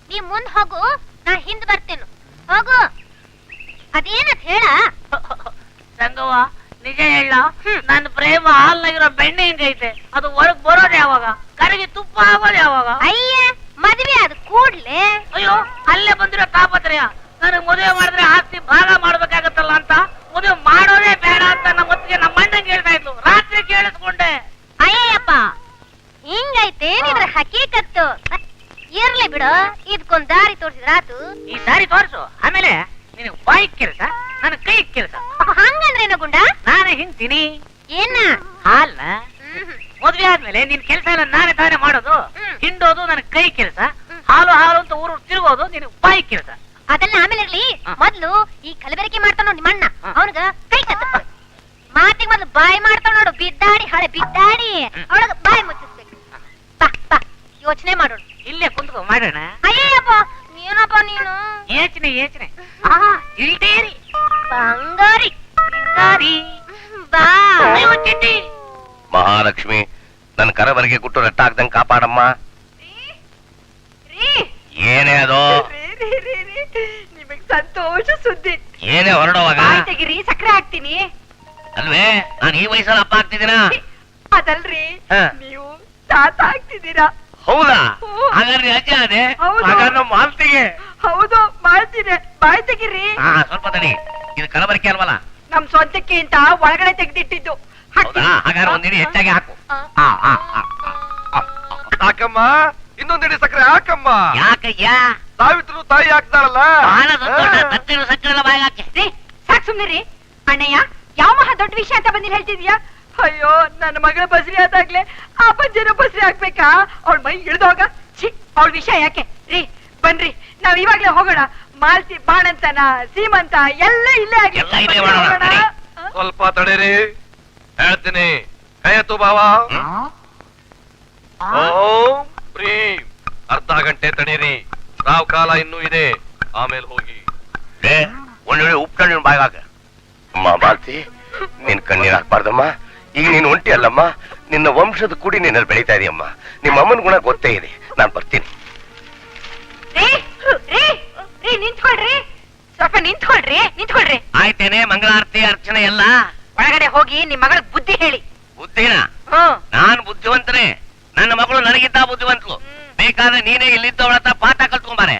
ನೀ ಮುಂದ್ ಹೋಗು, ನಾ ಹಿಂದ್ ಬರ್ತೇನು. ಹೋಗು. ಅದೇನತ್ ಹೇಳ? ಸಂಗವ್ವ, ನಿಜ ಹೇಳ, ನನ್ನ ಪ್ರೇಮ ಹಾಲ್ನಾಗಿರೋ ಬೆಣ್ಣೆ ಹಿಂಗೈತೆ. ಅದು ಒಳಗ್ ಬರೋದು ಯಾವಾಗ? ಕರಗಿ ತುಪ್ಪ ಆಗೋದು ಯಾವಾಗ? ಅಯ್ಯ, ಮದ್ವೆ ಆದ ಕೂಡ್ಲೆ. ಅಯ್ಯೋ, ಅಲ್ಲೇ ಬಂದಿರೋ ತಾಪತ್ರಯ. ನನಗ್ ಮದುವೆ ಮಾಡಿದ್ರೆ ಆಸ್ತಿ ಭಾಗ ಮಾಡ್ಬೇಕಾಗತ್ತಲ್ಲ ಅಂತ ಮದುವೆ ಮಾಡೋದೇ ಬೇಡ ಅಂತ ನಮ್ಮ ಹೊತ್ತಿಗೆ ನಮ್ಮ ಅಣ್ಣಂಗೆ ಹೇಳ್ತಾ ಇದ್ಲು. ರಾತ್ರಿ ಕೇಳಿಸ್ಕೊಂಡೆ. ಅಯ್ಯಪ್ಪ, ಹಿಂಗೈತೆ ನಿದ್ರ ಹಕೀಕತ್ತು. ಇರ್ಲಿ ಬಿಡು, ಇದಕ್ಕೊಂದ್ ದಾರಿ ತೋರ್ಸಿದ್ರಾತು. ಈ ದಾರಿ ತೋರಿಸು, ಆಮೇಲೆ ನಿನಗ್ ಬಾಯಿ ಕೆಲಸ, ನನ್ ಕೈ ಕೆಲಸ. ಹಂಗಂದ್ರೇನ ಗುಂಡ? ನಾನೇ ಹಿಂತೀನಿ ಏನ? ಹಾಲ್ನ ಮದ್ವೆ ಆದ್ಮೇಲೆ ನಿನ್ ಕೆಲಸ ಎಲ್ಲ ನಾನೇ ತಾನೇ ಮಾಡೋದು. ಹಿಂಡೋದು ನನ್ ಕೈ ಕೆಲಸ, ಹಾಲು ಹಾಲು ಅಂತ ಊರು ತಿರುಗೋದು ನಿನಗ್ ಬಾಯಿ ಕೆಲಸ. ಅದೆಲ್ಲ ಆಮೇಲೆ ಇರ್ಲಿ. ಮೊದ್ಲು ಈ ಕಲಬೆರಕೆ ಮಾಡ್ತಾನ ನಿಮ್ಮಣ್ಣ, ಅವನಿಗ ಕೈ ಕತ್ತ. ಮಾತಿಗೆ ಮೊದ್ಲು ಬಾಯಿ ಮಾಡ್ತಾವ ನೋಡು, ಬಿದ್ದಾಡಿ ಹಳೆ ಬಿದ್ದಾಡಿ ಅವಳಗ ಬಾಯಿ ಮುಚ್ಚಿಸ್ಬೇಕು. ಬಾ ಬಾ, ಯೋಚನೆ ಮಾಡೋಣ. ಇಲ್ಲೇ ಕುಂತ್ಕೊ ಮಾಡೋಣ. ಅಯ್ಯಪ್ಪ, ಏನಪ್ಪ ನೀನು? ಯೋಚನೆ ಯೋಚನೆ. ಇಲ್ದೇರಿ ಬಂಗಾರಿ ಗಾರಿ ಬಾ. ಅಯ್ಯೋ ಚಿಟ್ಟಿ. ಮಹಾಲಕ್ಷ್ಮಿ, ನನ್ನ ಕರವರೆಗೆ ಗುಟ್ಟು ರಟ್ಟ ಆಗ್ದಂಗ್ ಕಾಪಾಡಮ್ಮ. ಏನೇ ಅದು? ನಿಮಗ್ ಸಂತೋಷ ಸುದ್ದಿ. ಏನೇ ಹೊರಡುವಾಗ? ತೆಗಿರಿ, ಸಕ್ಕರೆ ಹಾಕ್ತೀನಿ. ಅಲ್ವೇ, ನಾನು ಈ ವಯಸ್ಸಲ್ಲಿ ಅಪ್ಪ ಆಗ್ತಿದ್ದೀನ? ಅದಲ್ರಿ, ಹಾ. ನೀವು ತಾತ ಆಗ್ತಿದ್ದೀರಾ. ಹೌದಾ? ಹಾಗಾದ್ರೆ ಅಜ್ಜ ಅದೇ ಹೌದು. ಹಾಗಾದ್ರೆ ಮಾಲ್ತಿಗೆ. ಹೌದು, ಮಾಡ್ತೀನಿ. ಬಾಯ್ ತೆಗಿರಿ. ಸ್ವಲ್ಪ ತಡಿ, ಇದು ಕಲಬರಿಕೆ ಅಲ್ವಲ್ಲ? ನಮ್ ಸ್ವಂತಕ್ಕೆ ಅಂತ ಒಳಗಡೆ ತೆಗ್ದಿಟ್ಟಿದ್ದು. ಹೌದಾ? ಹಾಗಾದ್ರೆ ಒಂದಿಡಿ ಹೆಚ್ಚಾಗಿ ಹಾಕು. ಸಾಕಮ್ಮ, ಇನ್ನೊಂದಿಡಿ ಸಕ್ಕರೆ ಹಾಕಮ್ಮ. ಯಾಕಯ್ಯ? ಸಾವಿತ್ರು ತಾಯಿ ಹಾಕ್ತಾರಲ್ಲ. ಬಹಳ ಸಂತೋಷ. ತತ್ತಿನ ಸಕ್ಕರೆ ಎಲ್ಲ ಬಾಯಿಗೆ ಹಾಕಿ. ರೀ, ಸಾಕ್ ಸುಮ್ನಿರಿ. ಅಣ್ಣಯ್ಯ, ಯಾವ ಮಹಾ ದೊಡ್ಡ ವಿಷಯ ಅಂತ ಬಂದಿಲ್ಲ ಹೇಳ್ತಿದ್ಯಾ? ಅಯ್ಯೋ, ನನ್ನ ಮಗಳ ಬಸ್ರಿ ಆದಾಗ್ಲೆ ಆ ಪಂಜರ ಬಸ್ರಿ ಹಾಕ್ಬೇಕಾ? ಅವಳ ಮೈ ಇಳ್ದೋಗ. ಛೀ, ಅವಳ ವಿಷಯ ಯಾಕೆ? ರೀ, ಬನ್ರಿ, ನಾವ್ ಇವಾಗ್ಲೇ ಹೋಗೋಣ. ಮಾಲ್ತಿ, ಬಾಣಂತನ, ಸೀಮಂತ ಎಲ್ಲ ಇಲ್ಲೇ ಎಲ್ಲ ಇಲ್ಲೇ ಮಾಡೋಣ, ನಡಿ. ಸ್ವಲ್ಪ ತಡೀರಿ, ಹೇಳ್ತೀನಿ. ಕೈಯತ್ತು ಬಾವ. ಓಂ ಪ್ರೀಂ. ಅರ್ಧ ಗಂಟೆ ತಡೀರಿ. ರಾವ್ ಕಾಲ ಇನ್ನೂ ಇದೆ, ಆಮೇಲೆ ಹೋಗಿ. ಒಳ್ಳೊಳ್ಳೆ ಉಪ್ಪು ಬಾಯ್ಗಾಕ. ಅಮ್ಮ ಬಾಲ್ತಿ, ನಿನ್ ಕಣ್ಣೀರ್ ಹಾಕ್ಬಾರ್ದಮ್ಮ. ಈಗ ನೀನು ಒಂಟಿ ಅಲ್ಲಮ್ಮ, ನಿನ್ನ ವಂಶದ ಕುಡಿ ನಿನ್ನಲ್ಲಿ ಬೆಳೀತಾ ಇದೆಯಮ್ಮ. ನಿಮ್ಮ ಅಮ್ಮನ ಗುಣ ಗೊತ್ತೇ ಇದೆ. ನಾನು ಬರ್ತೀನಿ. ನಿಂತ್ಕೊಳ್ರಿ, ಸ್ವಲ್ಪ ನಿಂತ್ಕೊಳ್ರಿ. ಆಯ್ತೇನೆ, ಮಂಗಳಾರತಿ ಅರ್ಚನೆ ಎಲ್ಲ. ಒಳಗಡೆ ಹೋಗಿ ನಿಮ್ ಮಗಳ ಬುದ್ಧಿ ಹೇಳಿ. ಬುದ್ಧಿನ? ನಾನ್ ಬುದ್ಧಿವಂತನೇ. ನನ್ನ ಮಗಳು ನನಗಿದ್ದ ಬುದ್ಧಿವಂತಳು. ಬೇಕಾದ್ರೆ ನೀನೇ ಇಲ್ಲಿದ್ದವಳ ಹತ್ರ ಪಾಠ ಕಲ್ತ್ಕೊಂಬಾರೆ.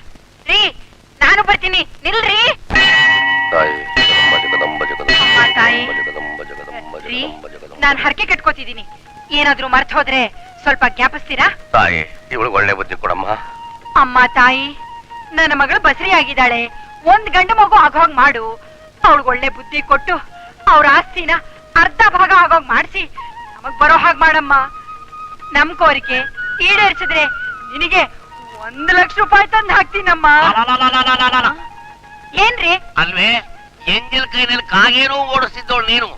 ನಾನು ಬರ್ತೀನಿ, ನಿಲ್ರಿ. ನಾನ್ ಹರಕೆ ಕಟ್ಕೋತಿದ್ದೀನಿ, ಏನಾದ್ರೂ ಮರ್ತ ಹೋದ್ರೆ ಸ್ವಲ್ಪ ಜ್ಞಾಪಿಸ್ತೀರಾ? ತಾಯಿ, ಇವಳು ಒಳ್ಳೆ ಬುದ್ಧಿ ಕೊಡಮ್ಮ. ಅಮ್ಮ ತಾಯಿ, ನನ್ನ ಮಗಳು ಬಸರಿ ಆಗಿದ್ದಾಳೆ, ಒಂದ್ ಗಂಡು ಮಗು ಆಗೋಗ್ ಮಾಡು. ಅವಳಿಗೆ ಒಳ್ಳೆ ಬುದ್ಧಿ ಕೊಟ್ಟು ಅವ್ರ ಆಸ್ತಿನ ಅರ್ಧ ಭಾಗ ಆಗೋಗ್ ಮಾಡಿಸಿ ನಮಗ್ ಬರೋ ಹಾಗೆ ಮಾಡಮ್ಮ. ನಮ್ ಕೋರಿಕೆ ಈಡೇರಿಸಿದ್ರೆ ನಿನಗೆ 1 ಲಕ್ಷ ರೂಪಾಯಿ ತಂದು ಹಾಕ್ತೀನಮ್ಮ. ಏನ್ರಿ? ಅಲ್ವೇ, ಎಂಜಲ್ ಕೈನಲ್ಲಿ ಕಾಗೇನೂ ಓಡಿಸ್ತಿದ್ದವಳು ನೀನು.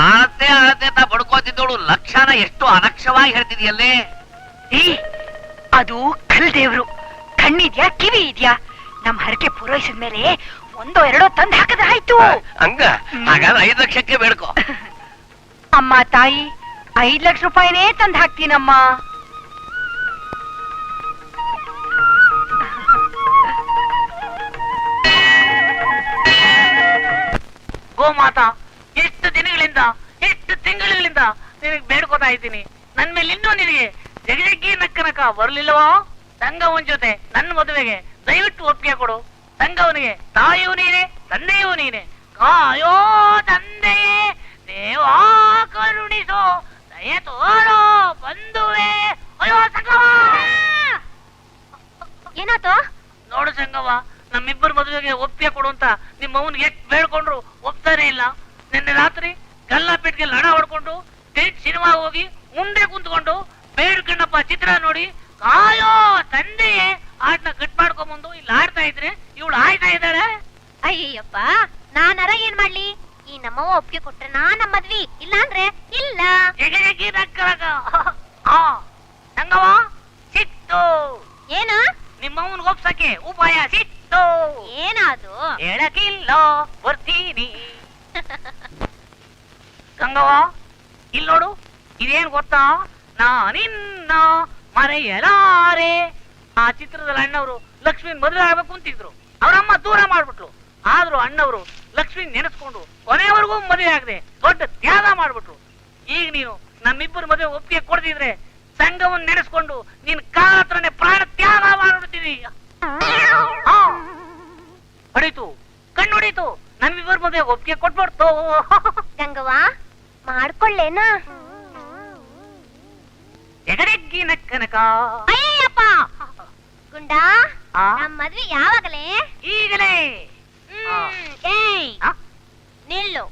ಅಳತೆ ಅಂತ ಬಡ್ಕೋತಿದ್ದವಳು ಲಕ್ಷಣ ಎಷ್ಟು ಅಲಕ್ಷವಾಗಿ ಹೇಳ್ತಿದ್ಯಲ್ಲೇ. ಅದು ಕಲ್ ದೇವ್ರು. ಕಣ್ಣಿದ್ಯಾ, ಕಿವಿ ಇದ್ಯಾ? ನಮ್ ಹರಕೆ ಪೂರೈಸಿದ್ಮೇಲೆ 1-2 ತಂದು ಹಾಕಿದ್ರೆ ಆಯ್ತು. ಹಂಗ? ಹಾಗಾದ್ರೆ 5 ಲಕ್ಷಕ್ಕೆ ಬೇಡ್ಕೋ. ಅಮ್ಮ ತಾಯಿ, 5 ಲಕ್ಷ ರೂಪಾಯಿನೇ ತಂದು ಹಾಕ್ತೀನಮ್ಮ. ಗೋಮಾತಾ, ಎಷ್ಟು ದಿನಗಳಿಂದ, ಎಷ್ಟು ತಿಂಗಳಿಂದ ನಿನಗೆ ಬೇಡ್ಕೋತಾ ಇದ್ದೀನಿ. ನನ್ ಮೇಲೆ ಇನ್ನೂ ನಿನಗೆ ಜಗಜಗ್ಗಿ ನಕ್ಕನಕ ಬರ್ಲಿಲ್ವಾ? ತಂಗವನ್ ಜೊತೆ ನನ್ನ ಮದುವೆಗೆ ದಯವಿಟ್ಟು ಒಪ್ಪಿಗೆ ಕೊಡು. ತಂಗವನಿಗೆ ತಾಯಿಯೂ ನೀನೆ, ತಂದೆಯೂ ನೀನೆ. ಕಾಯೋ ತಂದೆಯೇ, ದೇವಾ ಕರುಣಿಸೋ, ದಯ ತೋರೋ ಬಂಧುವೆ. ಅಯ್ಯೋ ಸಂಗವ! ಏನಾತು? ನೋಡು ಸಂಗವ, ನಮ್ಮಿಬ್ಬರು ಮದುವೆಗೆ ಒಪ್ಪಿಗೆ ಕೊಡು ಅಂತ ನಿಮ್ಮ ಅವನಿಗೆ ಎಷ್ಟು ಬೇಡ್ಕೊಂಡ್ರು ಒಪ್ತಾನೆ ಇಲ್ಲ. ನಿನ್ನೆ ರಾತ್ರಿ ಗಲ್ಲಾಪೇಟ್ಗೆ ಲಡ ಹೊಡ್ಕೊಂಡು ಸಿನಿಮಾ ಹೋಗಿ ಮುಂದೆ ಕುಂತ್ಕೊಂಡು ಬೇಡ್ಕಣ್ಣಪ್ಪ ಚಿತ್ರ ನೋಡಿ ಕಾಯೋ ತಂದೆಯೇ ಆಡ್ನ ಕಟ್ ಮಾಡ್ಕೊಂಬಂದು ಇಲ್ಲಿ ಆಡ್ತಾ ಇದ್ರೆ ಇವಳು ಆಯ್ತಾ ಇದ್ದಾಳೆ. ಅಯ್ಯಪ್ಪ, ನಾನರ ಏನ್ ಮಾಡ್ಲಿ? ಈ ನಮ್ಮವ್ವ ಒಪ್ಪಿಗೆ ಕೊಟ್ರೆ ನಮ್ಮ ಮದ್ವಿ, ಇಲ್ಲ ಅಂದ್ರೆ ಇಲ್ಲ. ಜಗಜಗ್ಗಿ ನಕ್ಕರಗ. ಸಂಗವ ಸಿಕ್ತು. ಏನ? ನಿಮ್ಮವನ್ ಒಪ್ಸಕ್ಕೆ ಉಪಾಯ ಸಿಕ್ತು. ಏನಾದು? ಹೇಳಕ್ಕಿಲ್ಲ, ಬರ್ತೀನಿ. ಗಂಗವ, ಇಲ್ಲಿ ನೋಡು, ಇದೇನ್ ಗೊತ್ತಾ? ನಾನಿನ್ನ ಮರೆಯಲಾರೆ. ಆ ಚಿತ್ರದಲ್ಲಿ ಅಣ್ಣವರು ಲಕ್ಷ್ಮೀನ್ ಮದುವೆ ಆಗ್ಬೇಕು ಅಂತಿದ್ರು. ಅವ್ರಮ್ಮ ದೂರ ಮಾಡ್ಬಿಟ್ಲು. ಆದ್ರೂ ಅಣ್ಣವರು ಲಕ್ಷ್ಮೀನ್ ನೆನೆಸ್ಕೊಂಡು ಕೊನೆವರೆಗೂ ಮದುವೆ ಆಗದೆ ದೊಡ್ಡ ತ್ಯಾಗ ಮಾಡ್ಬಿಟ್ರು. ಈಗ ನೀನು ನಮ್ಮಿಬ್ಬರು ಮದುವೆ ಒಪ್ಪಿಗೆ ಕೊಡ್ದಿದ್ರೆ ಸಂಘವನ್ನ ನೆನೆಸ್ಕೊಂಡು ನಿನ್ ಕಾಲ ಹತ್ರನೇ ಪ್ರಾಣ ತ್ಯಾಗ ಮಾಡ್ಬಿಡ್ತೀನಿ. ಹೊಡಿತು, ಕಣ್ಣು ಹೊಡಿತು, ನಮ್ಮಿಬ್ಬರ ಮದುವೆ ಒಪ್ಪಿಗೆ ಕೊಟ್ಬಿಡ್ತು. ಗಂಗವ್ವ, ಮಾಡ್ಕೊಳ್ಳೇನಾ? ಎಗಡೆಗ್ಗಿ ನಕ್ಕನಕ. ಅಯ್ಯಪ್ಪ ಗುಂಡ, ನಮ್ ಮದ್ವೆ ಯಾವಾಗಲೇ? ಈಗಲೇ. ಏಯ್, ನಿಲ್ಲು.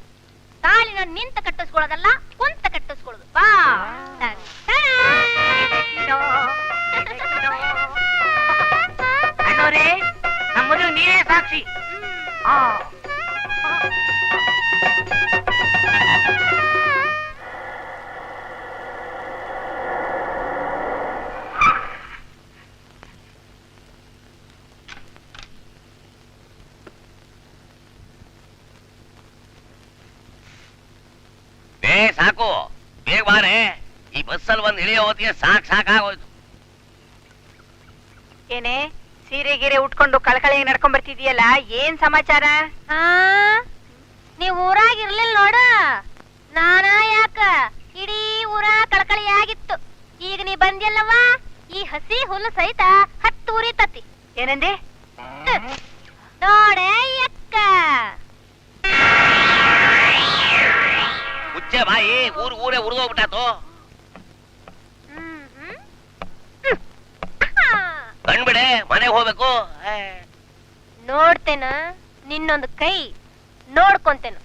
ತಾಳಿನ ನಿಂತ ಕಟ್ಟಿಸ್ಕೊಳ್ಳೋದಲ್ಲ, ಕುಂತ ಕಟ್ಟಿಸ್ಕೊಳ್ಳೋದು. ಬಾ. ಅಣ್ಣೋರೇ, ನಮ್ಮ ಮದುವೆ ನೀವೇ ಸಾಕ್ಷಿ. ಸಾಕು, ಬೇಗ ಬಾರೆ. ಈ ಬಸ್ಸಲ್ಲಿ ಒಂದ್ ಇಳಿಯೋ ಹೊತ್ತಿಗೆ ಸಾಕಾಗೋಯ್ತು. ಏನೇ ಸೀರೆ ಗೀರೆ ಉಟ್ಕೊಂಡು ಕಳಕಳಿ ನಡ್ಕೊಂಡ್ ಬರ್ತಿದೀಯಲ್ಲ, ಏನ್ ಸಮಾಚಾರ? ನೀವ್ ಊರಾಗಿರ್ಲಿಲ್ಲ ನೋಡು. ನಾನಾ ಯಾಕ ಇಡೀ ಊರ ಕಳಕಳಿಯಾಗಿತ್ತು. ಈಗ ನೀ ಬಂದ್ಯಲ್ಲವ, ಈ ಹಸಿ ಹುಲ್ಲು ಸಹಿತ 10 ಉರಿತತಿ. ಏನಂದೆ? ನೋಡೆ ಅಕ್ಕ. ಮುಚ್ಚೆ ಬಾಯಿ, ಊರೇ ಉರಿದೋಗ್ಬಿಟ್ಟಾತು. ಕಣ್ಬಿಡೆ, ಮನೆಗೆ ಹೋಗ್ಬೇಕು. ನೋಡ್ತೇನ ನಿನ್ನೊಂದು ಕೈ, ನೋಡ್ಕೊಂತೇನ.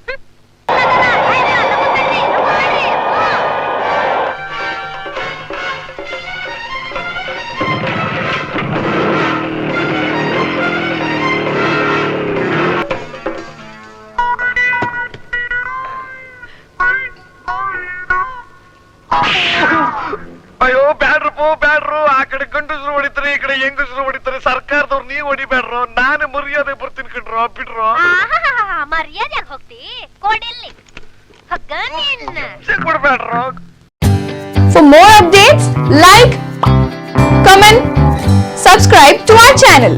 ಅಯ್ಯೋ ಬ್ಯಾಡ್ರಪ್ಪೋ ಬ್ಯಾಡ್ರು. ಆ ಕಡೆ ಗಂಡಸರು ಹೊಡಿತಾರೆ, ಈ ಕಡೆ ಹೆಂಗಸರು ಹೊಡಿತಾರೆ. ಸರ್ಕಾರದವ್ರು ನೀವ್ ಹೊಡಿಬೇಡ್ರೋ, ನಾನು ಮರ್ಯಾದೆ ಬರ್ತೀನಿ ಕಣ್ರೋ, ಬಿಡ್ರೋ. ಮರ್ಯಾದೆಯಾಗಿ ಹೋಗ್ತಿ ಕೊಡಿಲ್ಲಿ ಹಗ್ಗ ನಿನ್ನ ಬಿಡ್ಬೇಡ್ರೋ. For more updates, like, comment, subscribe to our channel.